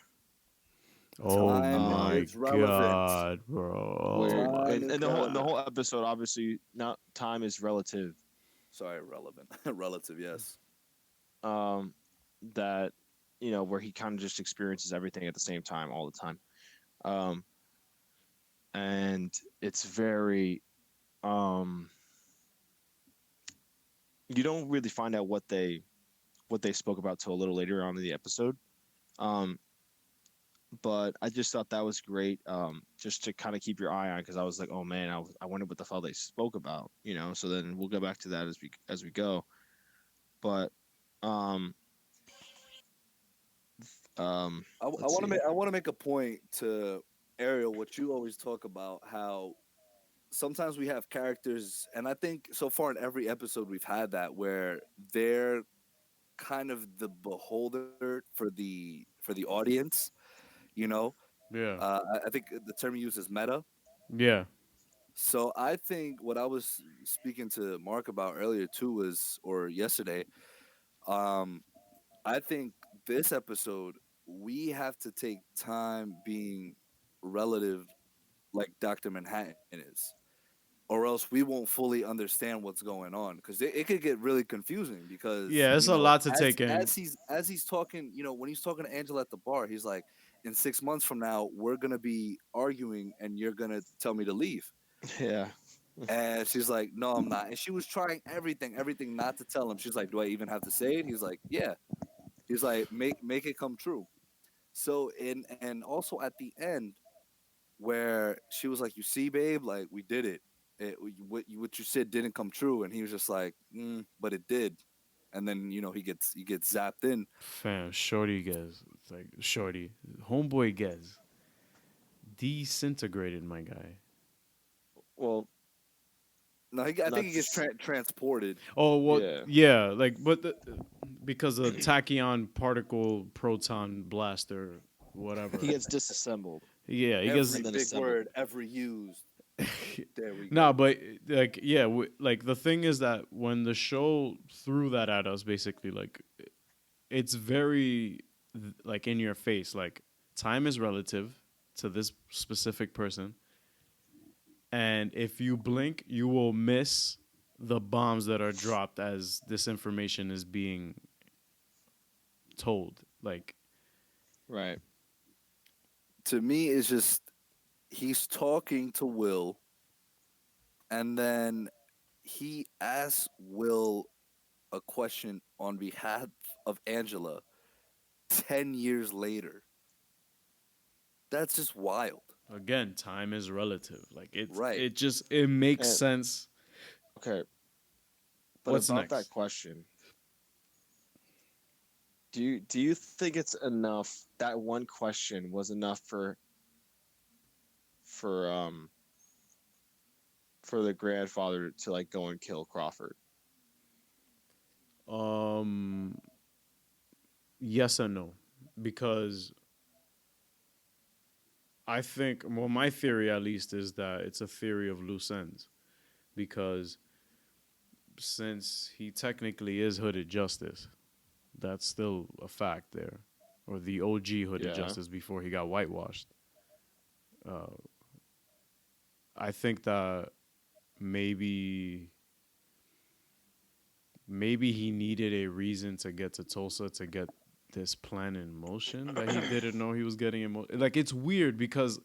Oh Time my is relevant. god, bro. Where Oh my. Time and, is and the relevant. whole episode, obviously, not time is relative. Sorry, relevant. Relative, yes. Um, that where he kind of just experiences everything at the same time all the time. Um, and it's very you don't really find out what they spoke about till a little later on in the episode. Um, but I just thought that was great, just to kind of keep your eye on, because I was like, oh man, I wonder what the hell they spoke about, So then we'll go back to that as we go. But um, I let's want to see. make a point to Ariel. What you always talk about, how sometimes we have characters, and I think so far in every episode we've had that, where they're kind of the beholder for the audience. You know, Yeah. I think the term you use is meta. Yeah. So I think what I was speaking to Mark about earlier too was, or yesterday, um, I think this episode we have to take time being relative, like Dr. Manhattan is, or else we won't fully understand what's going on, because it could get really confusing. Because Yeah, it's a lot to take in. as he's talking, when he's talking to Angela at the bar, he's like, in 6 months from now we're gonna be arguing and you're gonna tell me to leave. Yeah. And she's like, no, I'm not. And she was trying everything not to tell him. She's like, do I even have to say it? He's like, yeah. He's like, make it come true. So and also at the end, where she was like, you see, babe, like, we did it. What you said didn't come true. And he was just like, but it did. And then he gets zapped in. Fam, shorty gets like shorty. Homeboy gets disintegrated, my guy. Well, No, I think he gets transported. Oh, well, Yeah. yeah, like, but because of tachyon particle proton blaster, whatever. He gets disassembled. Yeah, he gets. Every then big assembled. word ever used. There we go. Nah, but like, yeah, like the thing is that when the show threw that at us, basically, like, it's very like in your face. Like, time is relative to this specific person, and if you blink, you will miss the bombs that are dropped as this information is being told. Like, Right. To me, it's just he's talking to Will, and then he asks Will a question on behalf of Angela 10 years later. That's just wild. again, time is relative. Like, Right. it makes And- sense. Okay. But What's about next? that question, do you think it's enough? That one question was enough for the grandfather to like go and kill Crawford? Yes and no, because I think, well, my theory at least is that it's a theory of loose ends, because since he technically is Hooded Justice, that's still a fact there, or the OG Hooded Yeah. Justice before he got whitewashed. I think that maybe he needed a reason to get to Tulsa to get this plan in motion that he didn't know he was getting in motion. Like, it's weird because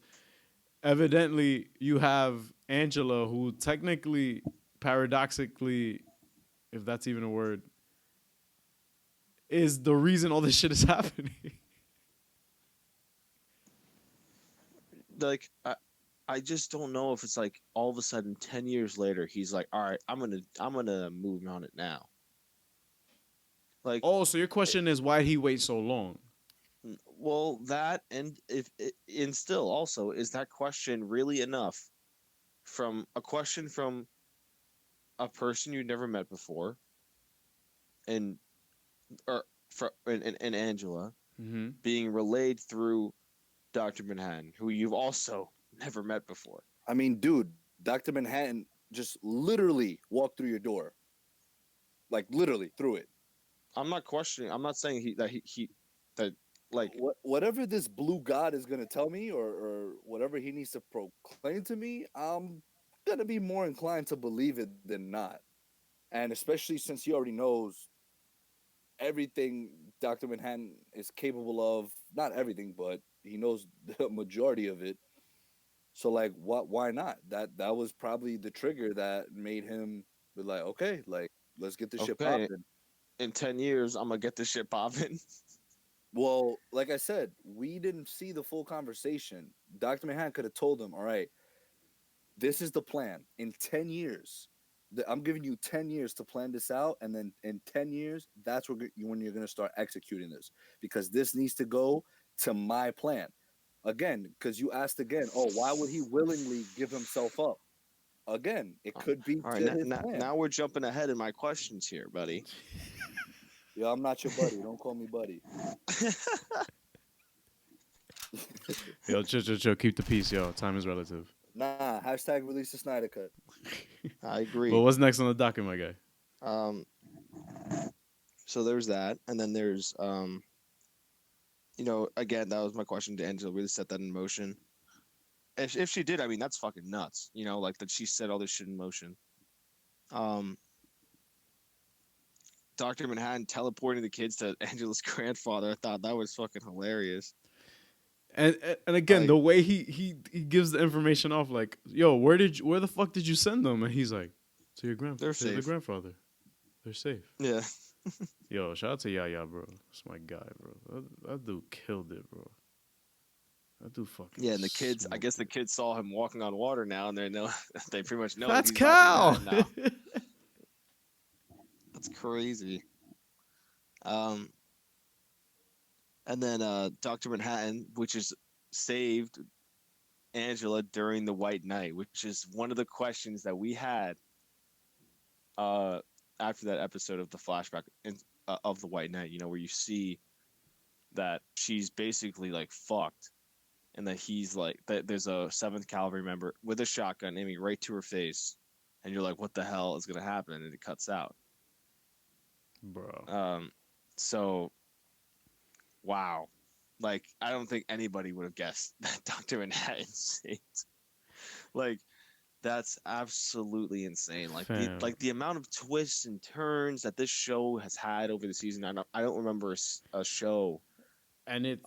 evidently you have Angela, who technically, paradoxically, if that's even a word, is the reason all this shit is happening. Like I just don't know if it's like all of a sudden 10 years later he's like, all right, I'm gonna move on it now. Like, Oh, so your question is, why'd he wait so long? well, that, and and still also, is that question really enough from a question from a person you never met before, and and Angela Mm-hmm. being relayed through Dr. Manhattan, who you've also never met before? I mean, dude, Dr. Manhattan just literally walked through your door. Like, literally through it. I'm not questioning. I'm not saying that like Whatever this blue god is going to tell me, or whatever he needs to proclaim to me, I'm going to be more inclined to believe it than not. And especially since he already knows everything Dr. Manhattan is capable of. Not everything, but he knows the majority of it. So, like, why not? That was probably the trigger that made him be like, okay, like, let's get this shit okay, popping. in 10 years I'm gonna get this shit popping. Well, like I said, we didn't see the full conversation. Dr. Manhattan could have told him, all right, this is the plan. In 10 years, I'm giving you 10 years to plan this out. And then in 10 years, that's when you're going to start executing this, because this needs to go to my plan. Again, because you asked again, oh, why would he willingly give himself up? Again, it could be All to right, his plan. now we're jumping ahead in my questions here, buddy. Yo, I'm not your buddy. Don't call me buddy. Yo, chill, keep the peace, yo. Time is relative. Nah, hashtag release the Snyder Cut. I agree. But what's next on the docket, my guy? So there's that, and then there's again, that was my question to Angela. Really set that in motion. If she did, I mean, that's fucking nuts. Like that she set all this shit in motion. Dr. Manhattan teleporting the kids to Angela's grandfather. I thought that was fucking hilarious. And again, Like, the way he gives the information off, like, yo, where the fuck did you send them? And he's like, to your grandfather. They're The safe. grandfather. They're safe. Yeah. Yo, shout out to Yaya, bro. That's my guy, bro. That dude killed it, bro. That dude fucking. Yeah, and the kids, I smoked guess the it. kids saw him walking on water now, and they pretty much know That's he's Cal. Dr. Manhattan now. That's crazy. And then Dr. Manhattan, which is saved Angela during the White Night, which is one of the questions that we had after that episode of the flashback of the White Knight, where you see that she's basically like fucked, and that he's like that. There's a 7th Cavalry member with a shotgun aiming right to her face, and you're like, "What the hell is gonna happen?" And it cuts out, bro. So, wow, like I don't think anybody would have guessed that Dr. Manhattan saved. Like, that's absolutely insane. Like the amount of twists and turns that this show has had over the season. I don't remember a show, and it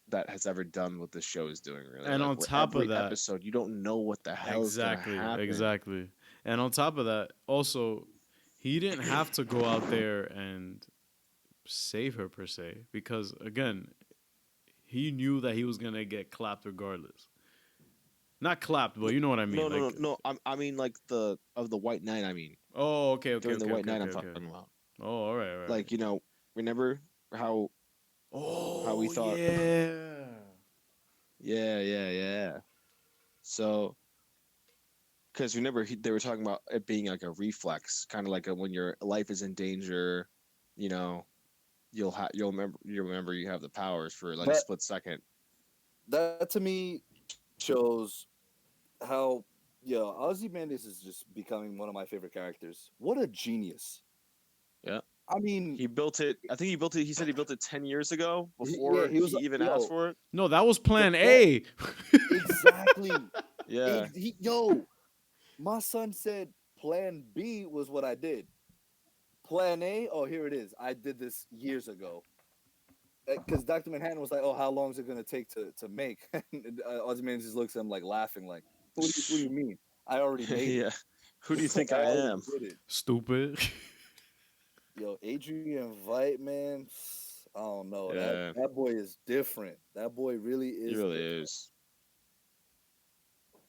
that has ever done what this show is doing. Really, and like, on top every of that, episode, you don't know what the hell is gonna happen. Exactly. And on top of that, also, he didn't have to go out there and save her per se, because again, he knew that he was gonna get clapped regardless. Not clapped, but you know what I mean. No. I mean, like the White Knight. I mean. Oh, okay. During the White Knight, I'm talking about. Oh, all right. Like, remember how? How we thought. Yeah. So, because remember they were talking about it being like a reflex, kind of like when your life is in danger, you'll remember you have the powers for like a split second. That to me shows how Ozymandias is just becoming one of my favorite characters. What a genius! Yeah, I mean, he built it. I think he built it. He said he built it 10 years ago before he even asked for it. No, that was Plan A. Exactly. Yeah. My son said Plan B was what I did. Plan A, oh, here it is. I did this years ago. Because Dr. Manhattan was like, "Oh, how long is it going to take to make?" And Ozymandias just looks at him like laughing, like, "What do you mean? I already made it." Who do you think I am? Stupid. Yo, Adrian Veidt, man. I don't know. Yeah. That boy is different. That boy really is. He really is.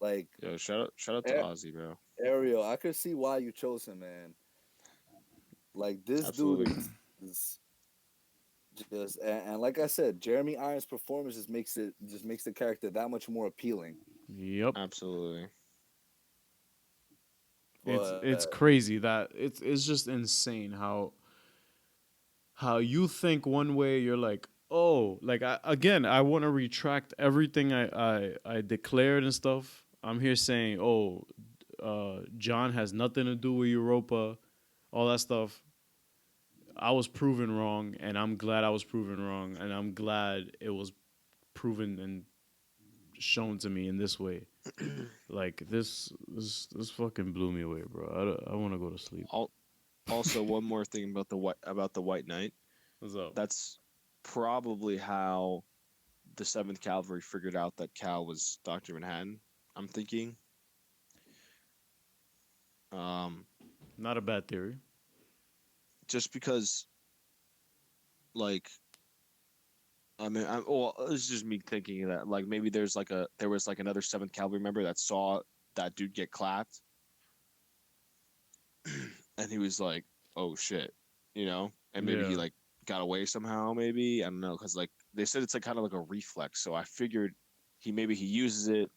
Like, yo, shout out to Ozzy, bro. Ariel, I could see why you chose him, man. Like, this Absolutely. dude is just, and like I said, Jeremy Irons' performance just makes the character that much more appealing. Yep, absolutely. It's crazy that it's just insane how you think one way, you're like, oh, like I want to retract everything I declared and stuff. I'm here saying, oh, John has nothing to do with Europa, all that stuff. I was proven wrong, and I'm glad I was proven wrong, and I'm glad it was proven and shown to me in this way. Like this fucking blew me away, bro. I want to go to sleep. Also, one more thing about the White Knight. What's up? That's probably how the 7th Cavalry figured out that Cal was Dr. Manhattan. I'm thinking. Not a bad theory. Just because, like, I mean, it's just me thinking that, like, maybe there was like another 7th Cavalry member that saw that dude get clapped, and he was like, "Oh shit," and maybe he like got away somehow. Maybe, I don't know, because like they said it's like kind of like a reflex. So I figured he uses it,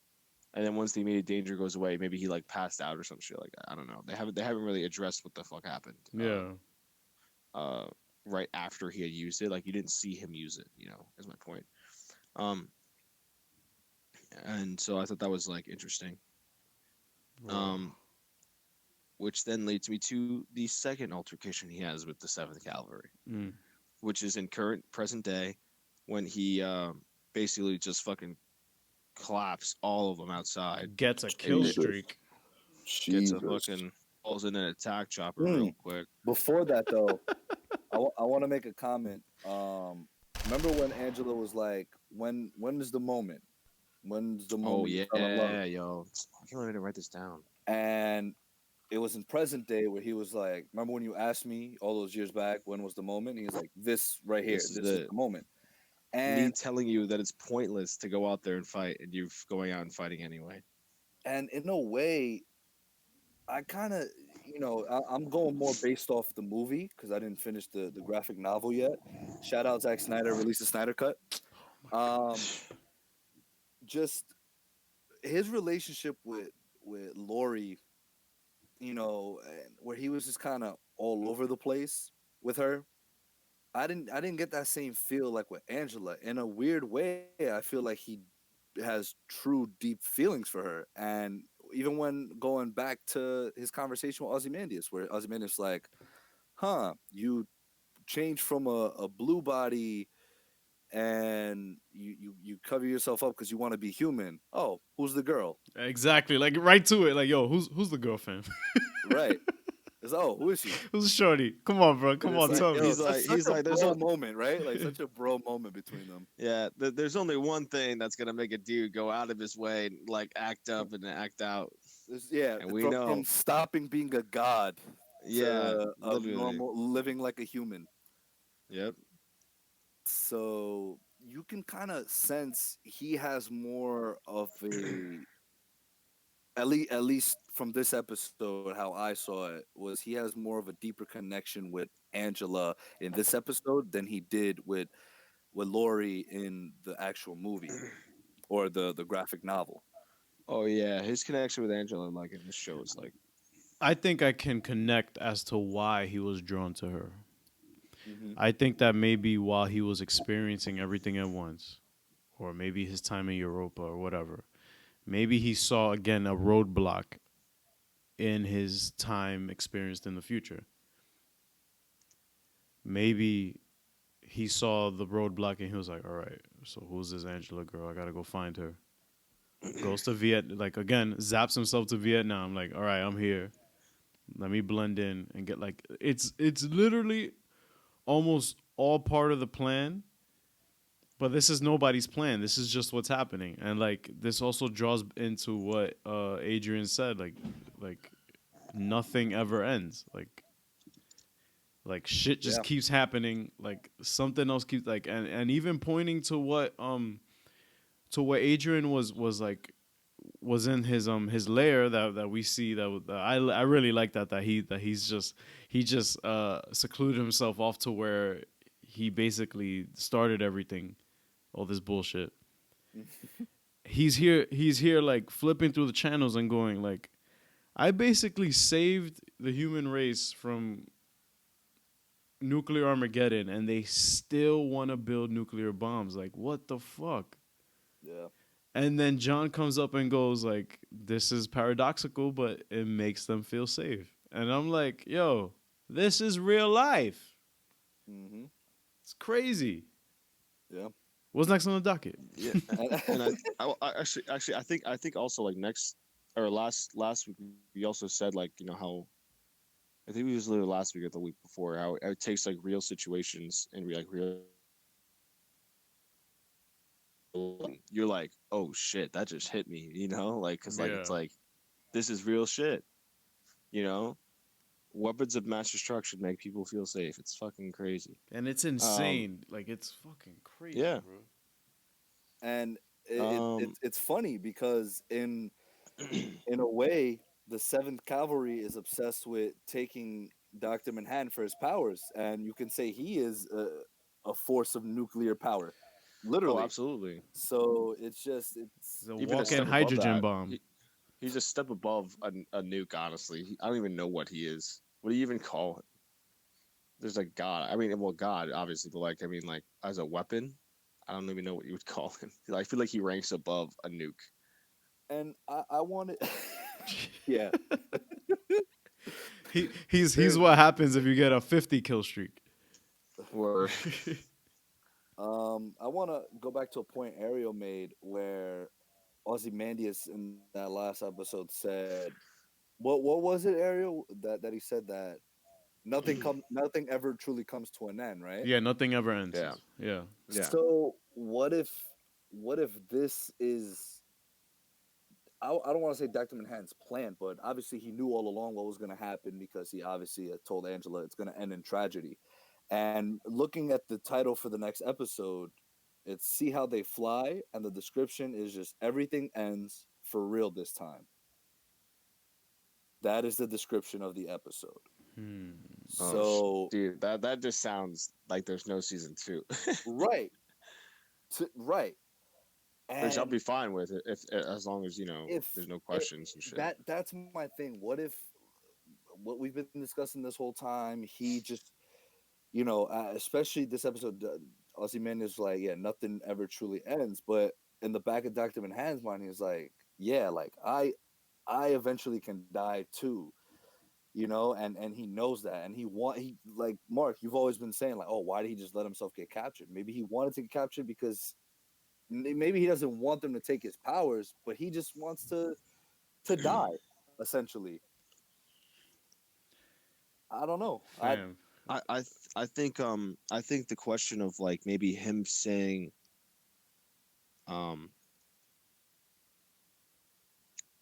and then once the immediate danger goes away, maybe he like passed out or some shit like that. I don't know. They haven't really addressed what the fuck happened. Yeah. Right after he had used it, like you didn't see him use it, is my point. And so I thought that was like interesting. Which then leads me to the second altercation he has with the 7th Cavalry, which is in present day, when he basically just fucking claps all of them outside. Gets a kill streak. Gets a fucking falls in an attack chopper real quick. Before that, though, I want to make a comment. Remember when Angela was like, when is the moment? When's the moment? Oh, yeah, yo. I can't wait to write this down. And it was in present day where he was like, remember when you asked me all those years back, when was the moment? And he was like, this right here. This is the moment. And me telling you that it's pointless to go out there and fight, and you going out and fighting anyway. And in a way, I kind of, I'm going more based off the movie because I didn't finish the graphic novel yet. Shout out Zack Snyder, released the Snyder Cut. Just his relationship with Lori where he was just kind of all over the place with her. I didn't get that same feel like with Angela. In a weird way, I feel like he has true deep feelings for her. And even when going back to his conversation with Ozymandias, where Ozymandias like, huh, you changed from a blue body and you cover yourself up because you want to be human. Oh, who's the girl? Exactly. Like right to it. Like, yo, who's the girlfriend? Right. It's, oh, who is she? Who's shorty? Come on, bro. And Come it's on, like, tell me. yo, such a there's bro moment, right? Like such a bro moment between them. yeah, there's only one thing that's gonna make a dude go out of his way, and, like act up and act out, Yeah, and we from know, him stopping being a god yeah, to a literally, normal living like a human. yep. So you can kind of sense he has more of a at least from this episode, how I saw it was he has more of a deeper connection with Angela in this episode than he did with Lori in the actual movie or the graphic novel. Oh yeah, his connection with Angela, like in this show, is like, I think I can connect as to why he was drawn to her. Hmm. I think that maybe while he was experiencing everything at once, or maybe his time in Europa or whatever, maybe he saw again a roadblock in his time experienced in the future. Maybe he saw the roadblock and he was like, all right, so who's this Angela girl? I gotta go find her. Goes to like again, zaps himself to Vietnam, like, all right, I'm here. Let me blend in and get like it's literally almost all part of the plan, but this is nobody's plan. This is just what's happening. And like this also draws into what Adrian said, like nothing ever ends. Like shit just Yeah. keeps happening. Like something else keeps like and even pointing to what Adrian was like was in his lair that we see that I really like that he just secluded himself off to where he basically started everything, all this bullshit. He's here like flipping through the channels and going like, I basically saved the human race from nuclear Armageddon and they still want to build nuclear bombs. Like, what the fuck? Yeah. And then John comes up and goes like, this is paradoxical, but it makes them feel safe. And I'm like, yo, this is real life. Hmm. It's crazy. Yeah. What's next on the docket? yeah, and I actually I think also like next or last week we also said like how I think it was literally last week or the week before how it takes like real situations and like real you're like, oh shit, that just hit me, like because like it's Yeah. like this is real shit, you know. Weapons of mass destruction make people feel safe. It's fucking crazy. And it's Um, insane. Like, it's fucking crazy, yeah. bro. And Um, it's funny because in a way the Seventh Cavalry is obsessed with taking Dr. Manhattan for his powers, and you can say he is a force of nuclear power, oh, literally. absolutely. So it's It's a Even a walk-in step above hydrogen that. bomb. He's a step above a nuke. Honestly, I don't even know what he is. What do you even call it? There's a god. I mean, well, God, obviously, but like, I mean, like as a weapon, I don't even know what you would call him. I feel like he ranks above a nuke. and I wanted yeah. He's what happens if you get a 50 kill streak. Or I want to go back to a point Ariel made where Ozymandias in that last episode said, what was it, Ariel? That he said that nothing ever truly comes to an end, right? Yeah, nothing ever ends. yeah, Yeah. yeah. So what if this is I don't want to say Dr. Manhattan's plan, but obviously he knew all along what was going to happen because he obviously told Angela it's going to end in tragedy. And looking at the title for the next episode, it's See How They Fly, and the description is just everything ends for real this time. That is the description of the episode. Hmm. Oh, So, dude, that just sounds like there's no season two, right, right. which I'll And be fine with it if as long as if there's no it, questions and shit. that's my thing. What if what we've been discussing this whole time. He just, especially this episode, Ozzy Man is like, yeah, nothing ever truly ends. But in the back of Dr. Manhattan's mind, he's like, yeah, like I eventually can die too, and he knows that, and he like Mark, you've always been saying like, oh, why did he just let himself get captured? Maybe he wanted to get captured because maybe he doesn't want them to take his powers, but he just wants to die, essentially. I don't know. Fam. I think the question of like maybe him saying um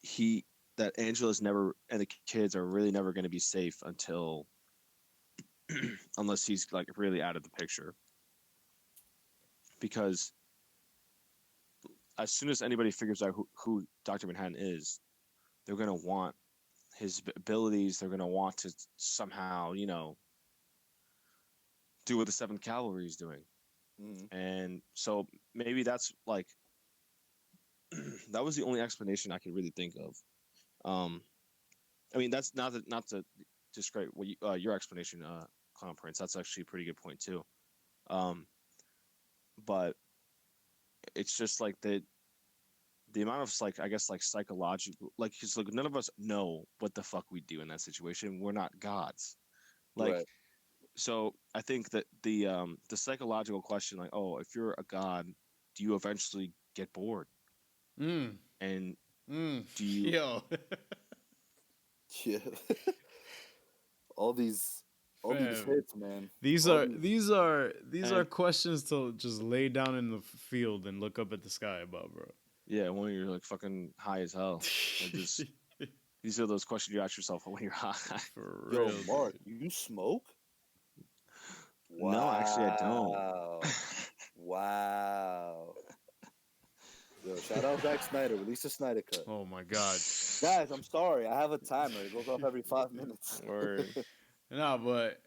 he that Angela's never and the kids are really never going to be safe until unless he's like really out of the picture, because as soon as anybody figures out who Dr. Manhattan is, they're going to want his abilities. They're going to want to somehow, do what the 7th Cavalry is doing. And so maybe that's like that was the only explanation I could really think of. I mean, that's not to discredit what your explanation, Clown Prince. That's actually a pretty good point too. But it's just like the amount of like, I guess, like psychological, like, because like none of us know what the fuck we do in that situation. We're not gods, like. Right. So I think that the psychological question, like, oh, if you're a god, do you eventually get bored? And do you? Yo. Yeah. all these hits, man. These are questions to just lay down in the field and look up at the sky about, bro. Yeah, when you're like fucking high as hell. Like these are those questions you ask yourself when you're high. For real. Yo, Mark, you smoke? Wow. No, actually I don't. Wow. Yo, shout out Zack Snyder. Release a Snyder cut. Oh my god. Guys, I'm sorry. I have a timer. It goes off every 5 minutes. No, but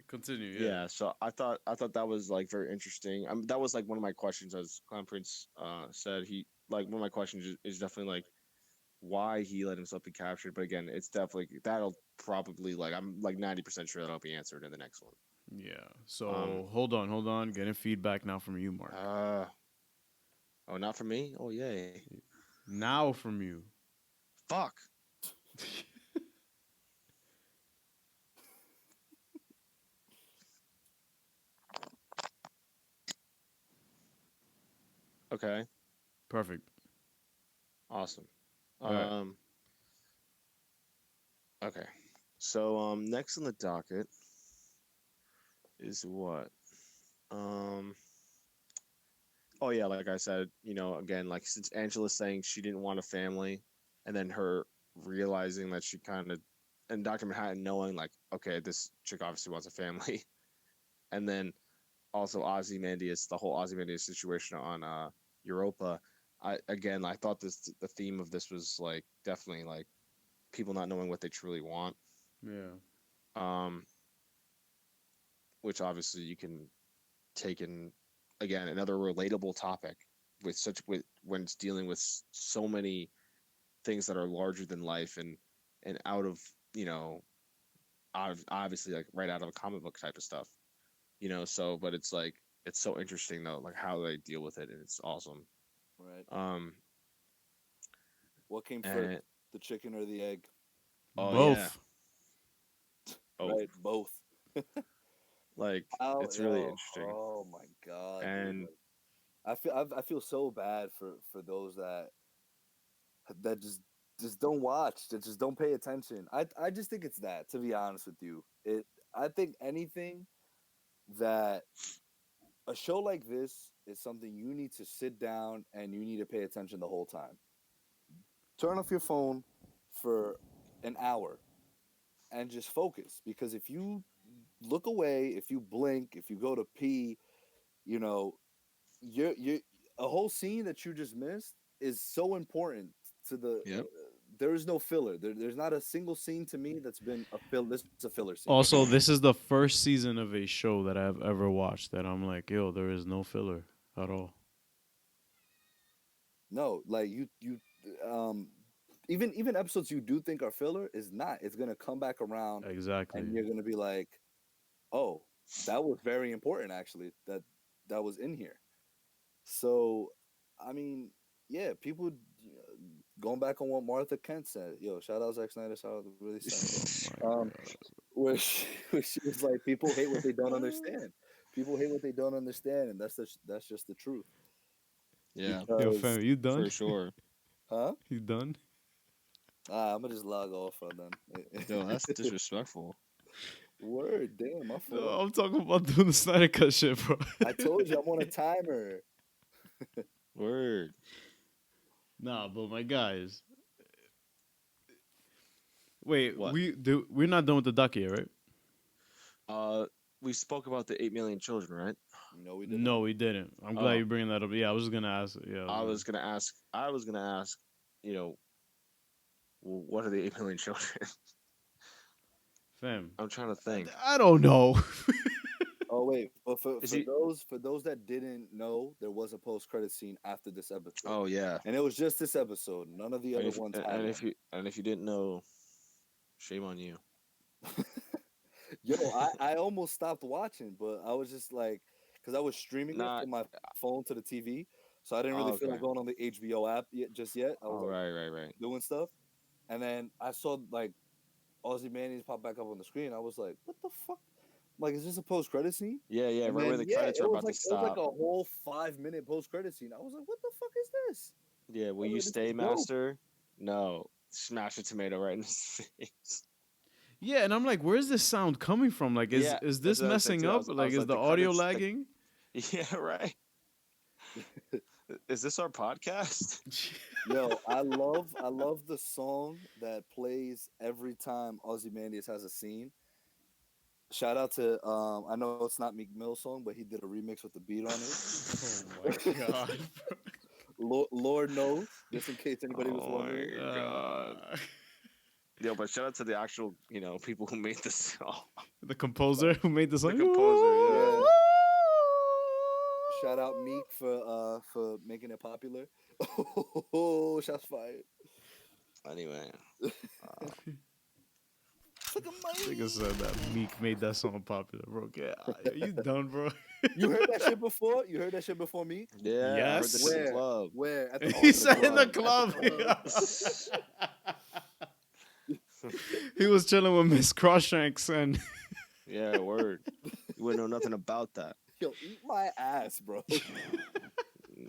continue. Yeah. So I thought that was like very interesting. That was like one of my questions, as Clown Prince said. He like one of my questions is definitely like why he let himself be captured. But again, it's definitely that'll probably like I'm like 90% sure that'll be answered in the next one. Yeah. So hold on. Getting feedback now from you, Mark. Oh, not from me? Oh, yay. Now from you. Fuck. Okay. Perfect. Awesome. Right. Okay. So next on the docket is what? Oh yeah, like I said, again, like since Angela's saying she didn't want a family, and then her realizing that she kind of, and Dr. Manhattan knowing like, okay, this chick obviously wants a family, and then also Ozymandias, the whole Ozymandias situation on Europa. I thought the theme of this was like definitely like people not knowing what they truly want. Yeah. Which obviously you can take in, again, another relatable topic with when it's dealing with so many things that are larger than life and out of obviously like right out of a comic book type of stuff, so but it's like it's so interesting though, like how they deal with it, and it's awesome. Right. What came first, the chicken or the egg? Both. Yeah. Both. Right, both. Like it's really interesting. Oh my god! And dude. I feel so bad for those that just don't watch, that just don't pay attention. I just think it's that, to be honest with you. I think anything that a show like this is something you need to sit down and you need to pay attention the whole time. Turn off your phone for an hour and just focus, because if you look away, if you blink, if you go to pee, you're a whole scene that you just missed is so important to the. Yep. There is no filler. There's not a single scene to me that's been a filler. This is a filler scene. Also, this is the first season of a show that I've ever watched that I'm like, yo, there is no filler at all. No, like you even episodes you do think are filler is not. It's gonna come back around, Exactly. and you're gonna be like, oh, that was very important actually. That was in here. So, I mean, yeah, people going back on what Martha Kent said. Yo, shout out Zack Snyder. Shout out really sad. Where she was like, people hate what they don't understand. People hate what they don't understand, and that's just the truth. Yeah. Yo, fam, you done? For sure. Huh? You done? I'm gonna just log off then. Yo, that's disrespectful. Word, damn, my fault. No, I'm talking about doing the Snyder Cut shit, bro. I told you I'm on a timer. Word. Nah, but my guys. Wait, What? we're not done with the doc yet, right? We spoke about the 8 million children, right? No, we didn't. No, we didn't. I'm glad you're bringing that up. Yeah, I was just gonna ask. Yeah, I was gonna ask. You know, what are the 8 million children? fam. I'm trying to think. I don't know. Oh wait, but for those that didn't know, there was a post-credit scene after this episode. Oh yeah, and it was just this episode. None of the other ones. And if you didn't know, shame on you. Yo, I almost stopped watching, but I was just like, because I was streaming it from my phone to the TV, so I didn't really feel like going on the HBO app yet. I was right. Doing stuff, and then I saw like Ozymandias pop back up on the screen. I was like, what the fuck? Like, is this a post-credit scene? Yeah, right where the credits are about to stop. It was like a whole 5-minute post-credit scene. I was like, what the fuck is this? Yeah, will you stay, master? No. Smash a tomato right in his face. Yeah, and I'm like, where's this sound coming from? Like, is this messing up? Like, is the audio lagging? Yeah, right. Is this our podcast? Yo, I love the song that plays every time Ozymandias has a scene. Shout out to I know it's not Meek Mill's song, but he did a remix with the beat on it. Oh my god. Lord knows, just in case anybody was wondering. Oh my god. Yo, but shout out to the actual, people who made this song. The composer who made the song. The composer, yeah. Shout out Meek for making it popular. Oh, shots fired. Anyway. Nigga said that Meek made that song popular, bro. Are you done, bro? You heard that shit before? You heard that shit before me? Yeah. Yes. I heard the club. Where? He said in the club. He was chilling with Miss Croshanks and. Yeah, word. You wouldn't know nothing about that. Yo, eat my ass, bro.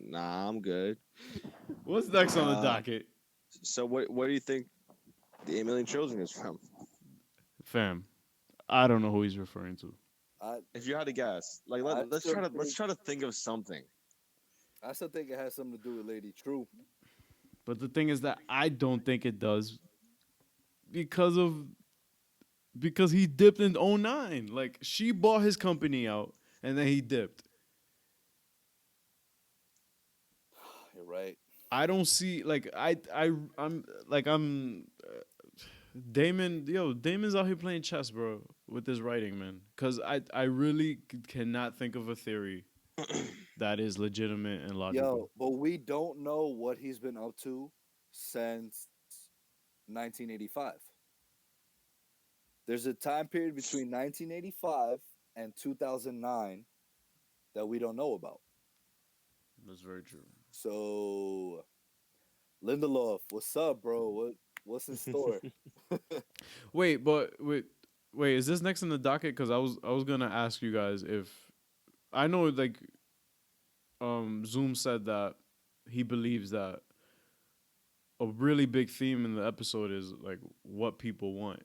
Nah, I'm good. What's next on the docket? So what do you think the 8 million children is from? Fam, I don't know who he's referring to. If you had to guess, like let's try to think of something. I still think it has something to do with Lady True. But the thing is that I don't think it does because he dipped in 2009. Like, she bought his company out and then he dipped. You're right. I don't see Damon's out here playing chess, bro, with his writing, man. Cause I really cannot think of a theory that is legitimate and logical. Yo, but we don't know what he's been up to since 1985. There's a time period between 1985 and 2009 that we don't know about. That's very true. So, Lindelof, what's up, bro? What's in store? Wait, is this next in the docket? Because I was gonna ask you guys if I know, like, Zoom said that he believes that a really big theme in the episode is like what people want,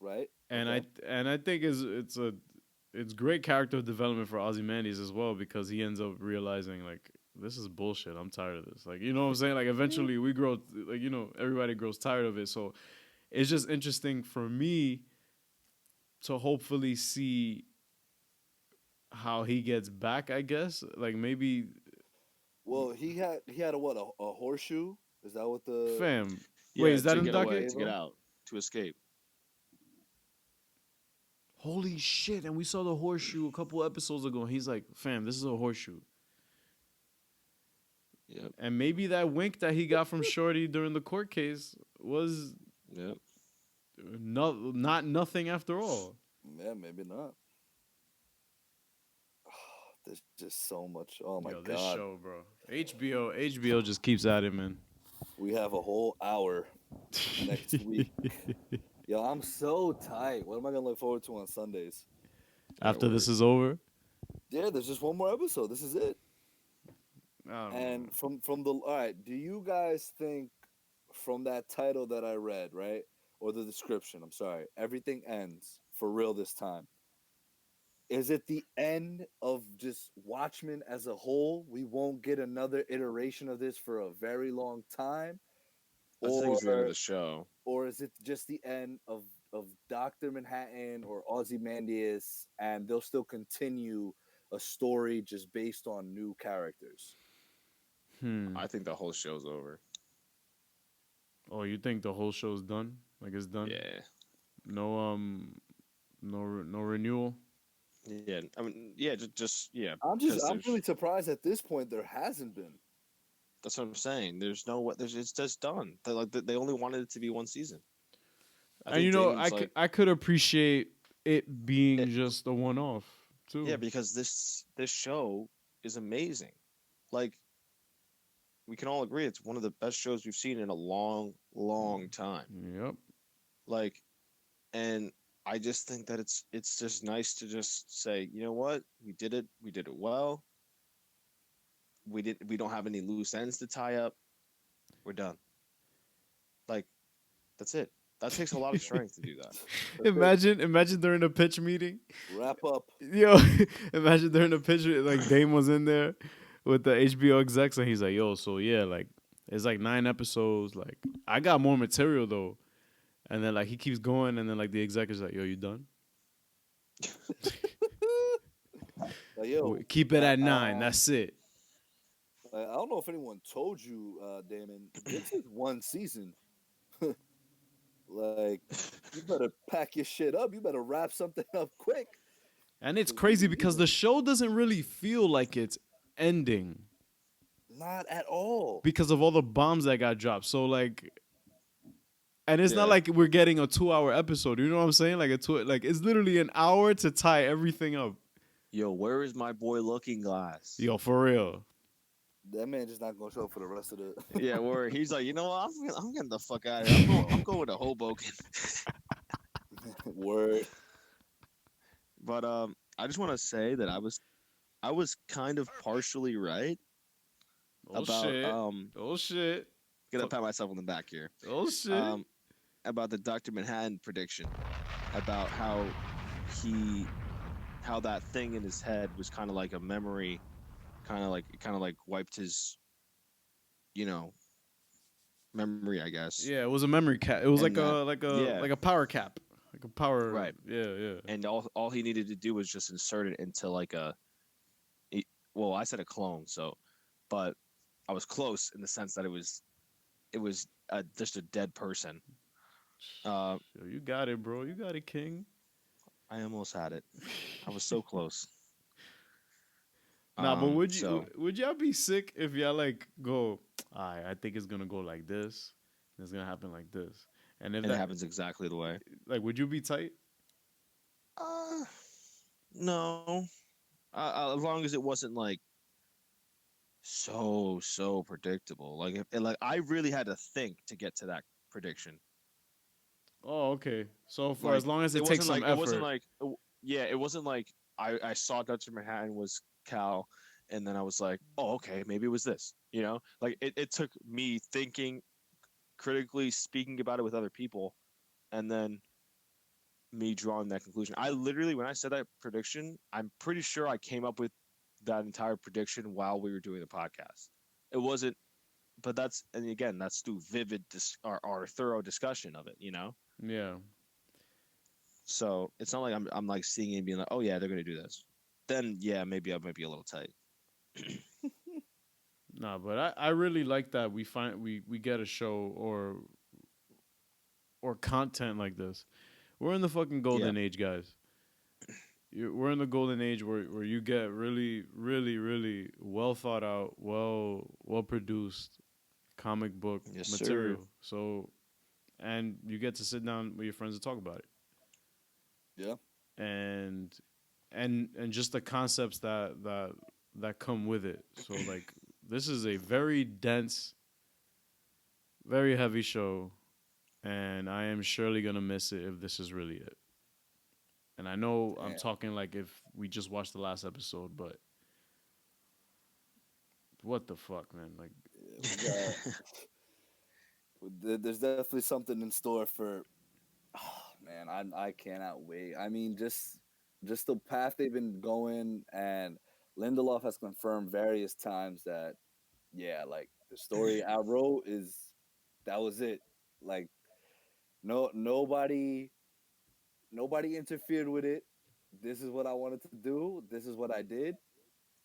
right? And okay. I think it's great character development for Ozymandias as well, because he ends up realizing, like, this is bullshit. I'm tired of this. Like, you know what I'm saying? Like, eventually we grow, like, everybody grows tired of it. So it's just interesting for me to hopefully see how he gets back, I guess. Like, maybe. Well, he had a what? A horseshoe? Is that what the fam? Yeah, wait, is that in the docket? To get out, to escape. Holy shit! And we saw the horseshoe a couple episodes ago. And he's like, "Fam, this is a horseshoe." Yep. And maybe that wink that he got from Shorty during the court case was not nothing after all. Yeah, maybe not. There's just so much. Oh my God. God. This show, bro. HBO just keeps at it, man. We have a whole hour next week. Yo, I'm so tight. What am I gonna look forward to on Sundays? After this is over? Yeah, there's just one more episode. This is it. And from the all right, do you guys think from that title that I read, right? Or the description, I'm sorry, everything ends for real this time. Is it the end of just Watchmen as a whole? We won't get another iteration of this for a very long time? I think it's the end of the show. Or is it just the end of Dr. Manhattan or Ozymandias, and they'll still continue a story just based on new characters? I think the whole show's over. Oh, you think the whole show's done? Like it's done? Yeah. No renewal. Yeah, I mean, yeah, just yeah. I'm really surprised at this point there hasn't been. That's what I'm saying. There's it's just done. They only wanted it to be one season. And you know, I could appreciate it being just a one-off too. Yeah, because this show is amazing. Like, we can all agree it's one of the best shows we've seen in a long, long time. Yep. Like, and I just think that it's just nice to just say, you know what, we did it well. We don't have any loose ends to tie up. We're done. Like, that's it. That takes a lot of strength to do that. Imagine during a pitch meeting. Wrap up. Yo, imagine during a pitch, like Dame was in there with the HBO execs, and he's like, "Yo, so yeah, like it's like 9 episodes. Like I got more material though." And then like he keeps going, and then like the exec is like, "Yo, you done? Yo, keep it at 9. That's it." I don't know if anyone told you, Damon. This is one season. Like, you better pack your shit up. You better wrap something up quick. And it's crazy because the show doesn't really feel like it's ending. Not at all. Because of all the bombs that got dropped. So like, and it's not like we're getting a 2-hour episode. You know what I'm saying? Like it's literally an hour to tie everything up. Yo, where is my boy Looking Glass? Yo, for real. That man just not gonna show up for the rest of the. Yeah, where he's like, you know what? I'm getting the fuck out of here. I'm going to Hoboken. Word. But I just want to say that I was kind of partially right Oh shit. Gonna pat myself on the back here. Oh shit. About the Dr. Manhattan prediction, about how that thing in his head was kind of like a memory, kind of like wiped his, memory, I guess. Yeah, it was a memory cap. It was like a power cap, like a power. Right. Yeah. And all he needed to do was just insert it into like I said a clone, but I was close in the sense that it was just a dead person. Yo, you got it, bro. You got it, King. I almost had it. I was so close. Nah, but would y'all be sick if y'all like go, I think it's gonna go like this, and it's gonna happen like this, and if it happens exactly the way, like, would you be tight? No. As long as it wasn't like so predictable. Like I really had to think to get to that prediction. Oh, okay. So for as long as it takes some effort. It wasn't like I saw Dr. Manhattan was Cal, and then I was like, oh, okay, maybe it was this. Like it took me thinking, critically speaking about it with other people, and then me drawing that conclusion. I literally, when I said that prediction, I'm pretty sure I came up with that entire prediction while we were doing the podcast. It wasn't, but that's through vivid our thorough discussion of it, Yeah. So it's not like I'm like seeing it and being like, oh yeah, they're gonna do this. Then yeah, maybe I might be a little tight. Nah, but I really like that we get a show or content like this. We're in the fucking golden age, guys. we're in the golden age where you get really, really, really well thought out, well produced comic book Yes, sir. material. So, and you get to sit down with your friends and talk about it, Yeah. and and just the concepts that come with it. So like this is a very dense, very heavy show, and I am surely gonna miss it if this is really it. And I know I'm Damn. talking like if we just watched the last episode, but what the fuck, man? Like, Yeah, there's definitely something in store for. Oh, man, I cannot wait. I mean, just the path they've been going, and Lindelof has confirmed various times that yeah, like the story I wrote is that was it. Like nobody interfered with it. This is what I wanted to do. This is what I did,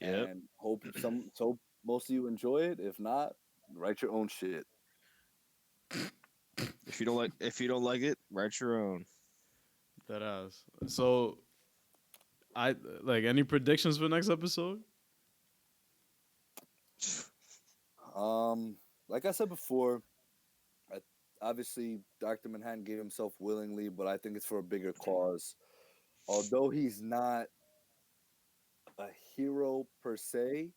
Yep. and hope most of you enjoy it. If not, write your own shit. If you don't like it, write your own. that ass. So, I like any predictions for next episode? Like I said before, I, obviously Dr. Manhattan gave himself willingly, but I think it's for a bigger cause. Although he's not a hero per se,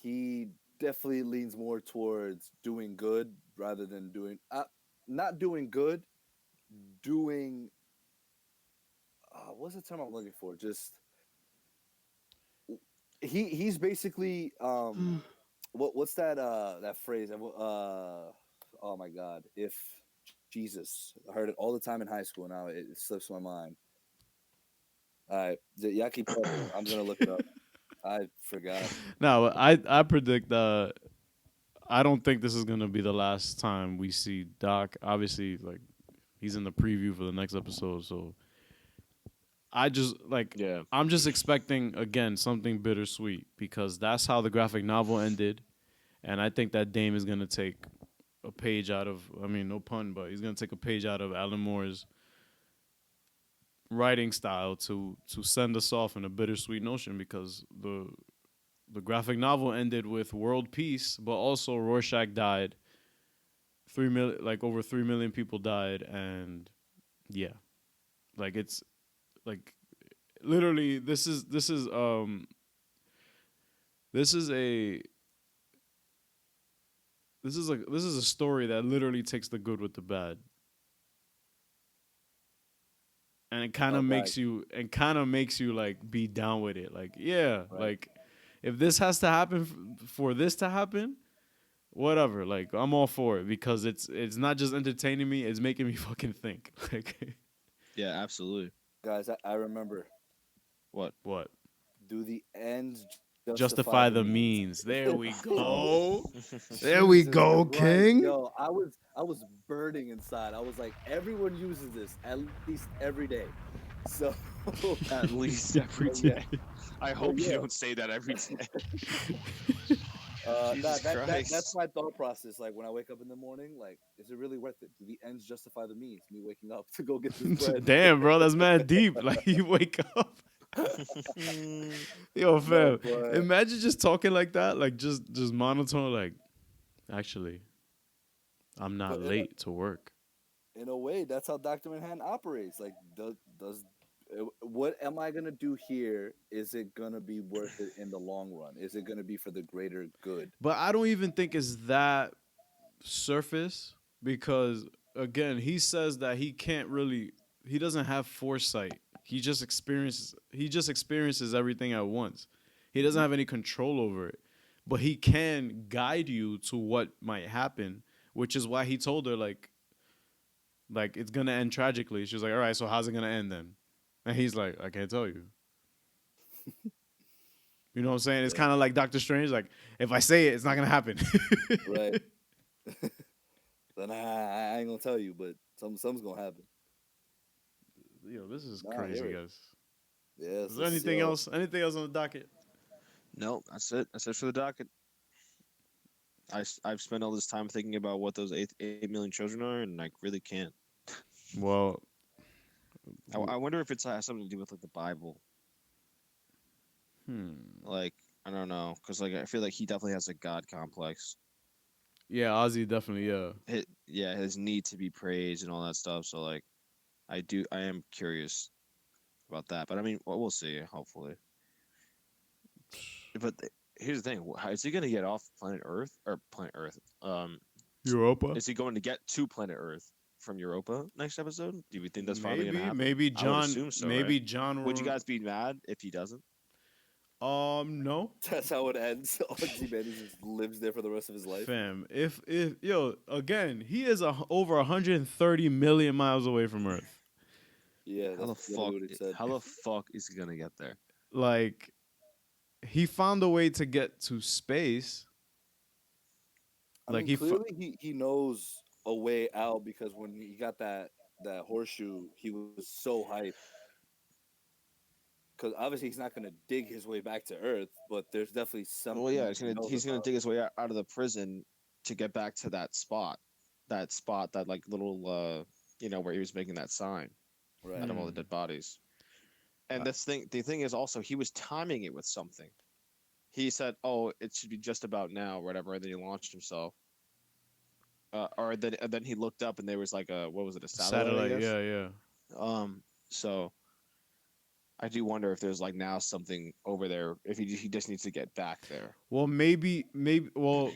he definitely leans more towards doing good rather than doing not doing good, doing what's the term I'm looking for? Just he's basically what's that phrase? Oh my god, if Jesus, I heard it all the time in high school. Now it slips my mind. All right, y'all keep talking. I'm gonna look it up. I forgot. No, I predict. I don't think this is gonna be the last time we see Doc. Obviously, like he's in the preview for the next episode, so I just like Yeah. I'm just expecting again something bittersweet because that's how the graphic novel ended, and I think that Dame is gonna take a page out of. I mean, no pun, but he's gonna take a page out of Alan Moore's writing style to send us off in a bittersweet notion because the graphic novel ended with world peace, but also Rorschach died. 3 million, like over 3 million people died, and yeah, like it's like literally this is a this is a story that literally takes the good with the bad, and Okay, it kind of makes you like be down with it, like yeah, right. like if this has to happen for this to happen, whatever, like I'm all for it because it's not just entertaining me, it's making me fucking think. Like Yeah, absolutely. Guys, I remember. What? what? Do the ends justify the Justify the means? means. There we Bro, go. There we Jesus go, Christ, King. yo, I was burning inside. I was like, everyone uses this at least every day. So, At least every but yeah, day. I but hope you yeah. don't say that every day. Nah, Jesus that's Christ. my thought process. Like when I wake up in the morning, like, is it really worth it? Do the ends justify the means? Me waking up to go get this bread. Damn, bro, that's mad deep. Like you wake up. Yo, No, fam. but Imagine just talking like that, like just monotone, like actually, I'm not but late to work. in a way, that's how Dr. Manhattan operates. Like, does what am I gonna do here? Is it gonna be worth it in the long run? Is it gonna be for the greater good? But I don't even think it's that surface because again, he says that he doesn't have foresight. He just experiences everything at once. He doesn't Mhm. have any control over it. But he can guide you to what might happen, which is why he told her like it's gonna end tragically. She was like, "All right, so how's it gonna end then?" And he's like, "I can't tell you." You know what I'm saying? It's Yeah, kind of like Doctor Strange. Like, if I say it, it's not gonna happen. right. Then I ain't gonna tell you, but something's gonna happen. Yo, this is Nah, I hear crazy, it. guys. Yes, Is there it's anything yo. else? Anything else on the docket? No, that's it. That's it for the docket. I've spent all this time thinking about what those 8 million children are, and I really can't. Well, I wonder if it has something to do with like the Bible. Like I don't know, because like I feel like he definitely has a God complex. Yeah, Ozzy definitely. Yeah, His need to be praised and all that stuff. So like, I am curious about that. But I mean, well, we'll see. Hopefully. But here's the thing: how is he going to get off planet Earth or planet Earth? Europa. Is he going to get to planet Earth from Europa next episode? Do you think that's finally going to happen? Maybe I would John. assume so. Maybe Right? John. Would you guys be mad if he doesn't? No. That's how it ends. Ozymandias just lives there for the rest of his life. Fam, if yo again, he is over 130 million miles away from Earth. Yeah, that's what he said. How the fuck is he gonna get there? Like, he found a way to get to space. I mean, clearly he knows a way out, because when he got that horseshoe, he was so hyped. Because obviously he's not going to dig his way back to Earth, but there's definitely something. Well, yeah, he's gonna dig his way out of the prison to get back to that spot, that like little where he was making that sign, right, out of all the dead bodies. And the thing is also he was timing it with something. He said, "Oh, it should be just about now, or whatever." And then he launched himself. Then he looked up and there was like what was it, a satellite? Yeah. So I do wonder if there's like now something over there. If he just needs to get back there. Well, maybe. Well,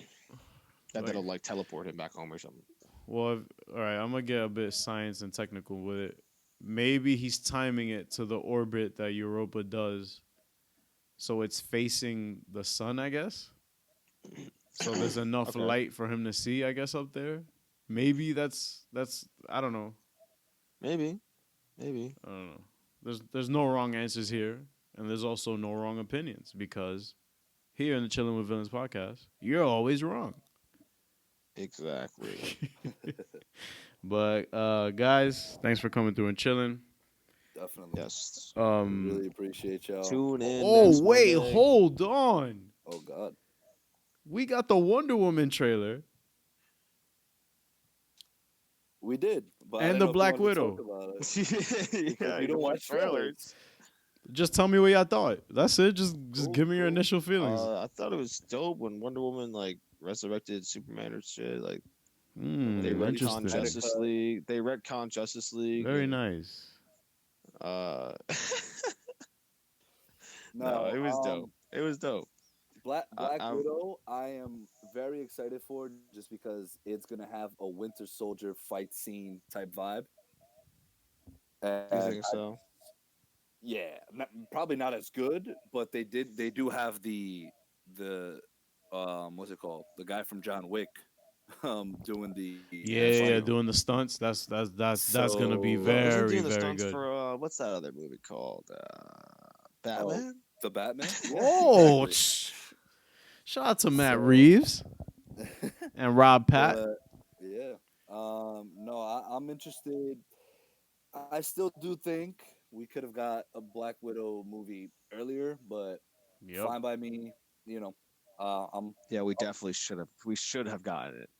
that'll like teleport him back home or something. Well, all right. I'm gonna get a bit science and technical with it. Maybe he's timing it to the orbit that Europa does, so it's facing the sun, I guess. So there's enough light for him to see, I guess, up there. Maybe that's I don't know. Maybe. I don't know. There's no wrong answers here, and there's also no wrong opinions, because here in the Chillin' With Villains podcast, you're always wrong. Exactly. But guys, thanks for coming through and chilling. Definitely. Yes. Really appreciate y'all. Tune in. Oh wait, hold on. Oh God. We got the Wonder Woman trailer. We did, but and the Black Widow. Yeah, you don't watch trailers. Just tell me what y'all thought. That's it. Just give me your initial feelings. I thought it was dope when Wonder Woman like resurrected Superman or shit. Like they retconned Justice League. They retconned Justice League. Very nice. No, it was dope. It was dope. Black Widow, I am very excited for, just because it's gonna have a Winter Soldier fight scene type vibe. And you think so? Yeah, probably not as good, but they do have the what's it called? The guy from John Wick, doing the doing the stunts. That's gonna be very very good. For what's that other movie called? Batman. The Batman. Oh, shout out to Matt Reeves and Rob Pat. Yeah. No, I'm interested. I still do think we could have got a Black Widow movie earlier, but fine by me. We definitely should have. We should have gotten it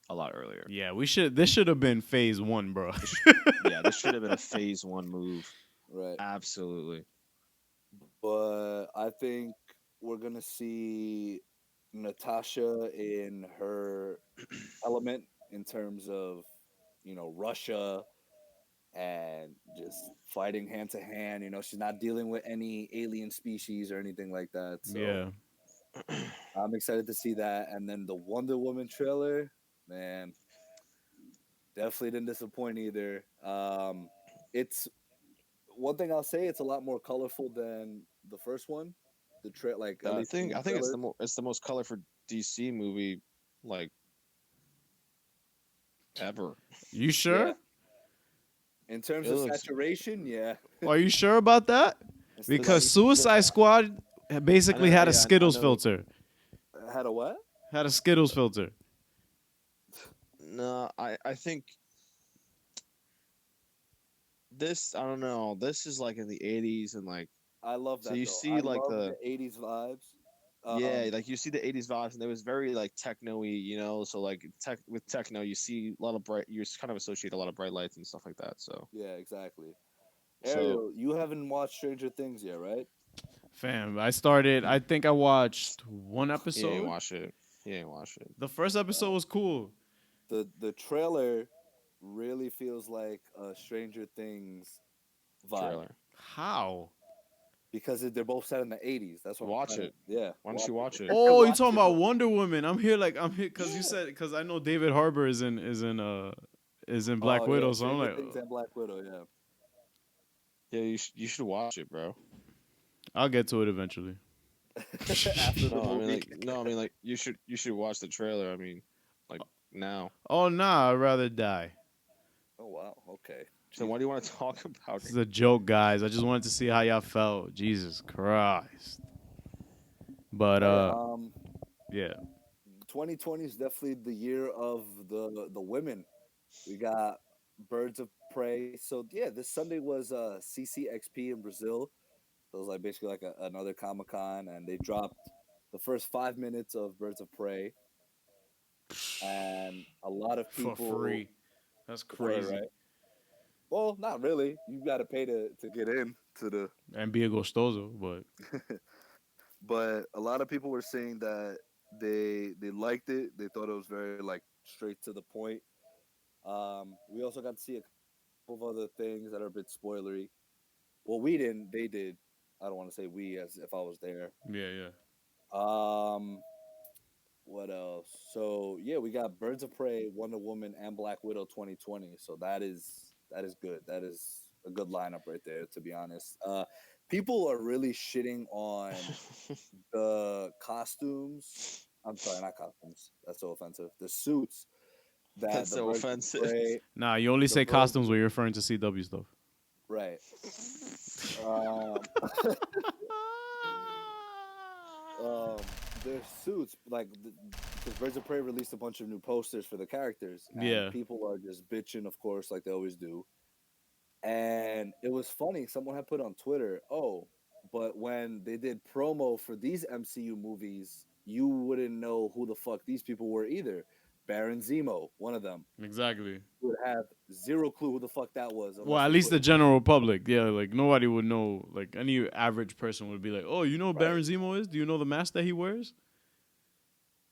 a lot earlier. Yeah, we should. This should have been phase 1, bro. This should have been a phase 1 move. Right. Absolutely. But I think we're gonna see Natasha in her element, in terms of Russia and just fighting hand to hand. She's not dealing with any alien species or anything like that. So I'm excited to see that. And then the Wonder Woman trailer, man, definitely didn't disappoint either. It's one thing I'll say, it's a lot more colorful than the first one. I think it's the most colorful DC movie like ever. You sure? Yeah. In terms of saturation, yeah. Are you sure about that? Because Suicide Squad basically had a Skittles filter. Had a what? Had a Skittles filter. No, I think this, I don't know. This is like in the 80s and like I love that. So you see like the 80s vibes. Like you see the 80s vibes, and it was very like techno-y, so like with techno you see a lot of you kind of associate a lot of bright lights and stuff like that. So yeah, exactly. So Ariel, you haven't watched Stranger Things yet, right? Fam, I think I watched one he ain't episode. watch it. He ain't watch it. The first episode was cool. The trailer really feels like a Stranger Things vibe Trailer. How? because they're both set in the 80s. That's what I'm Watch trying it. to, yeah. Why don't you watch it? Oh, you Watch talking it, about but- Wonder Woman? I'm here because you said because I know David Harbour is in Black Oh, Widow, yeah, so I'm Stranger like, Things and Black Widow, yeah. Yeah, you should watch it, bro. I'll get to it eventually. After the No, I movie. mean like you should watch the trailer. I mean, like now. Oh nah, I'd rather die. Oh wow, okay. So what do you want to talk about? This is a joke, guys. I just wanted to see how y'all felt. Jesus Christ. But yeah. 2020 is definitely the year of the women. We got Birds of Prey. So yeah, this Sunday was CCXP in Brazil. So it was like basically like another Comic-Con, and they dropped the first 5 minutes of Birds of Prey, and a lot of people For free. That's Word, crazy. right? Well, not really. You got to pay to get in to the. And be a gostoso, but But a lot of people were saying that they liked it. They thought it was very like straight to the point. We also got to see a couple of other things that are a bit spoilery. Well, we didn't. They did. I don't want to say we as if I was there. yeah. What else? So yeah, we got Birds of Prey, Wonder Woman, and Black Widow 2020. So that is good. That is a good lineup right there. To be honest, people are really shitting on the costumes. I'm sorry, not costumes. That's so offensive. The suits. That's the so Birds of offensive. Prey- Nah, you only say birds- costumes when you're referring to CW stuff. right. Um, their suits, like the Birds of Prey released a bunch of new posters for the characters. And Yeah. people are just bitching, of course, like they always do. And it was funny. Someone had put on Twitter, "Oh, but when they did promo for these MCU movies, you wouldn't know who the fuck these people were either." Baron Zemo, one of them, Exactly. would have zero clue who the fuck that was. Well, unless at you least put- the general public. Yeah, like nobody would know. Like any average person would be like, "Oh, you know who Right. Baron Zemo is? Do you know the mask that he wears?"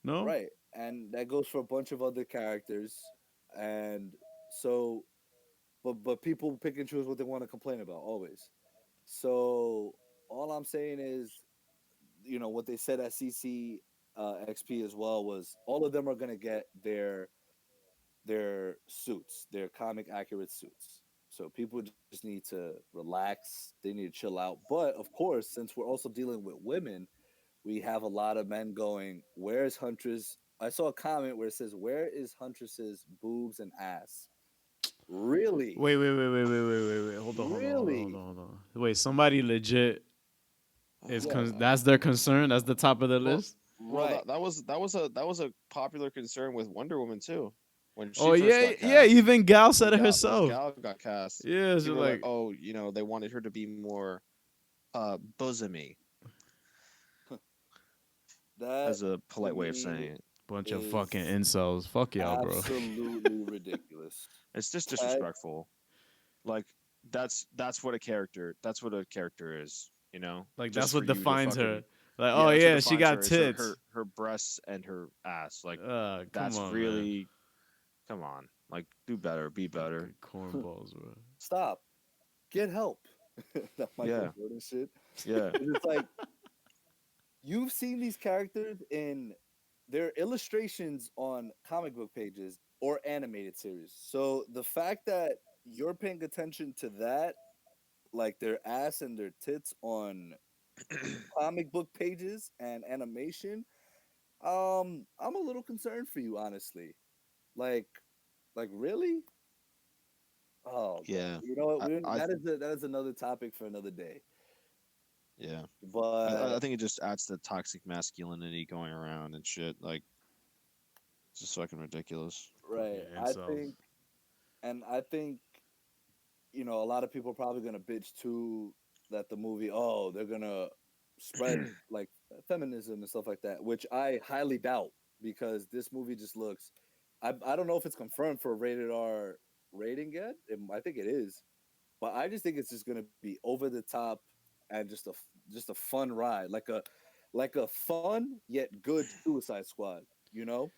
No. Right. And that goes for a bunch of other characters. And so but people pick and choose what they want to complain about always. So all I'm saying is, what they said at CC XP as well was all of them are gonna get their suits, their comic accurate suits. So people just need to relax. They need to chill out. But of course, since we're also dealing with women, we have a lot of men going, "Where's Huntress?" I saw a comment where it says, "Where is Huntress's boobs and ass?" Really? Wait. Hold on. Wait, somebody legit is that's their concern. That's the top of the list. Well, Right. that was a popular concern with Wonder Woman too. When she Oh first yeah, got yeah. cast. Even Gal said it When herself. Gal got cast. Yeah, so People were like, oh, they wanted her to be more bosomy, That as a polite way of me saying it. bunch of is fucking incels. Fuck y'all, bro. absolutely ridiculous. It's just disrespectful. Like that's what a character is, Like Just that's for what you to defines her. fucking- Like, yeah, oh that's what yeah, she defines got her is her- tits. Her breasts and her ass. Like Come that's on, really come on. Like do better, be man. better. Fucking cornballs, bro. Stop. Get help. That Michael Yeah. Jordan shit. Yeah. It's like you've seen these characters in their illustrations on comic book pages or animated series. So the fact that you're paying attention to that, like their ass and their tits on comic book pages and animation, I'm a little concerned for you, honestly. Like really? Oh, God. Yeah. You know what? I- That is another topic for another day. Yeah. But I think it just adds to toxic masculinity going around and shit. Like it's just fucking ridiculous. right, Yeah, I incels. think a lot of people are probably gonna bitch too that the movie, they're gonna spread like feminism and stuff like that, which I highly doubt because this movie just looks. I don't know if it's confirmed for a rated R rating yet. I think it is. but I just think it's just gonna be over the top and just a fun ride, like a fun yet good Suicide Squad. You know,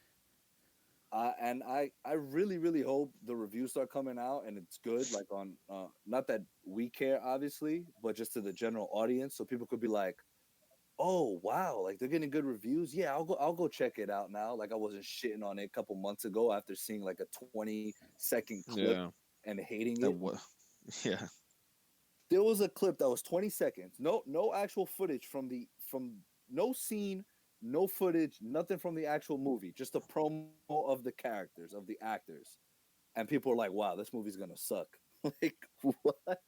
and I really hope the reviews start coming out and it's good, like on not that we care obviously, but just to the general audience, so people could be like, oh wow, like they're getting good reviews. Yeah, I'll go check it out now. Like I wasn't shitting on it a couple months ago after seeing like a 20-second clip Yeah. and hating That it. what? Yeah. There was a clip that was 20 seconds. No actual footage from no scene, no footage, nothing from the actual movie. Just a promo of the characters, of the actors. And people are like, "Wow, this movie's going to suck." Like what?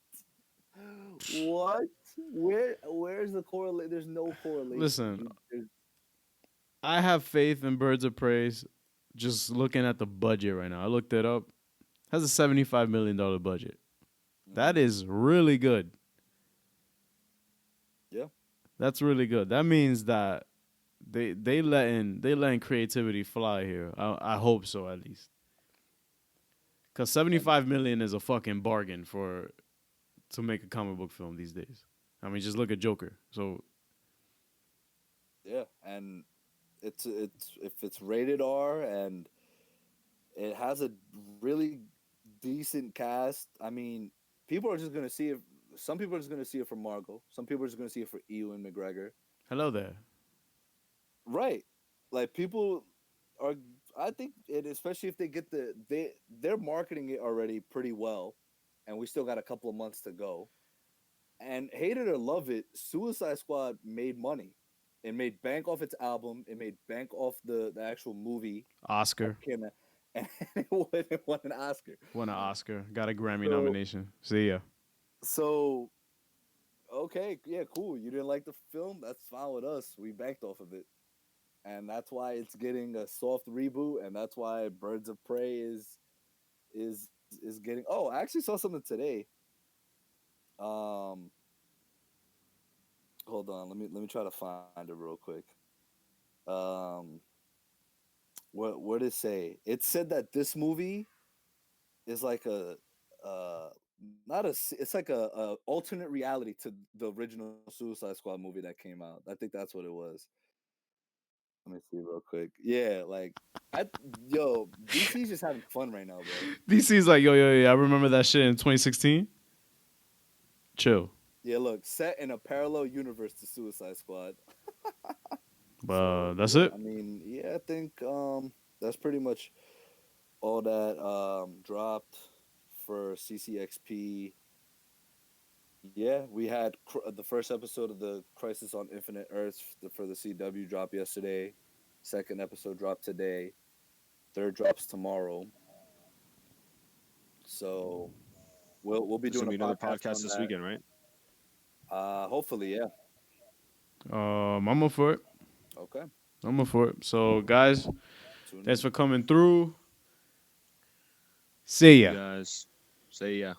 What? Where's the correlation? There's no correlation. Listen, I have faith in Birds of Prey. Just looking at the budget right now, I looked it up. It has a $75 million budget. That is really good. Yeah. That's really good. That means that they letting creativity fly here. I hope so at least. Cause 75 million is a fucking bargain to make a comic book film these days. I mean, just look at Joker. So yeah, and it's if it's rated R and it has a really decent cast. I mean, people are just gonna see it. Some people are just gonna see it for Margot. Some people are just gonna see it for Ewan McGregor. hello there. Right. Like people are. I think it, especially if they get they're marketing it already pretty well, and we still got a couple of months to go. And hate it or love it, Suicide Squad made money. It made bank off its album. It made bank off the actual movie. Oscar. And it won an Oscar. Won an Oscar. Got a Grammy So, nomination. See ya. so okay, yeah, cool. You didn't like the film? That's fine with us. We banked off of it. And that's why it's getting a soft reboot, and that's why Birds of Prey is getting. Oh, I actually saw something today. Hold on, let me try to find it real quick. Um, what did it say? It said that this movie is like a not a it's like a alternate reality to the original Suicide Squad movie that came out. I think that's what it was. Let me see real quick. Yeah, like I yo, DC's just having fun right now, bro. DC's like, yo, I remember that shit in 2016. Chill. Yeah, look, set in a parallel universe to Suicide Squad. That's it. I mean, yeah, I think that's pretty much all that dropped for CCXP. Yeah, we had the first episode of the Crisis on Infinite Earths for the CW drop yesterday. Second episode dropped today. Third drops tomorrow. So we'll be doing another podcast this weekend, right? Hopefully, yeah. I'm up for it. Okay. I'm up for it. So, guys, thanks for coming through. See ya. You guys, say yeah.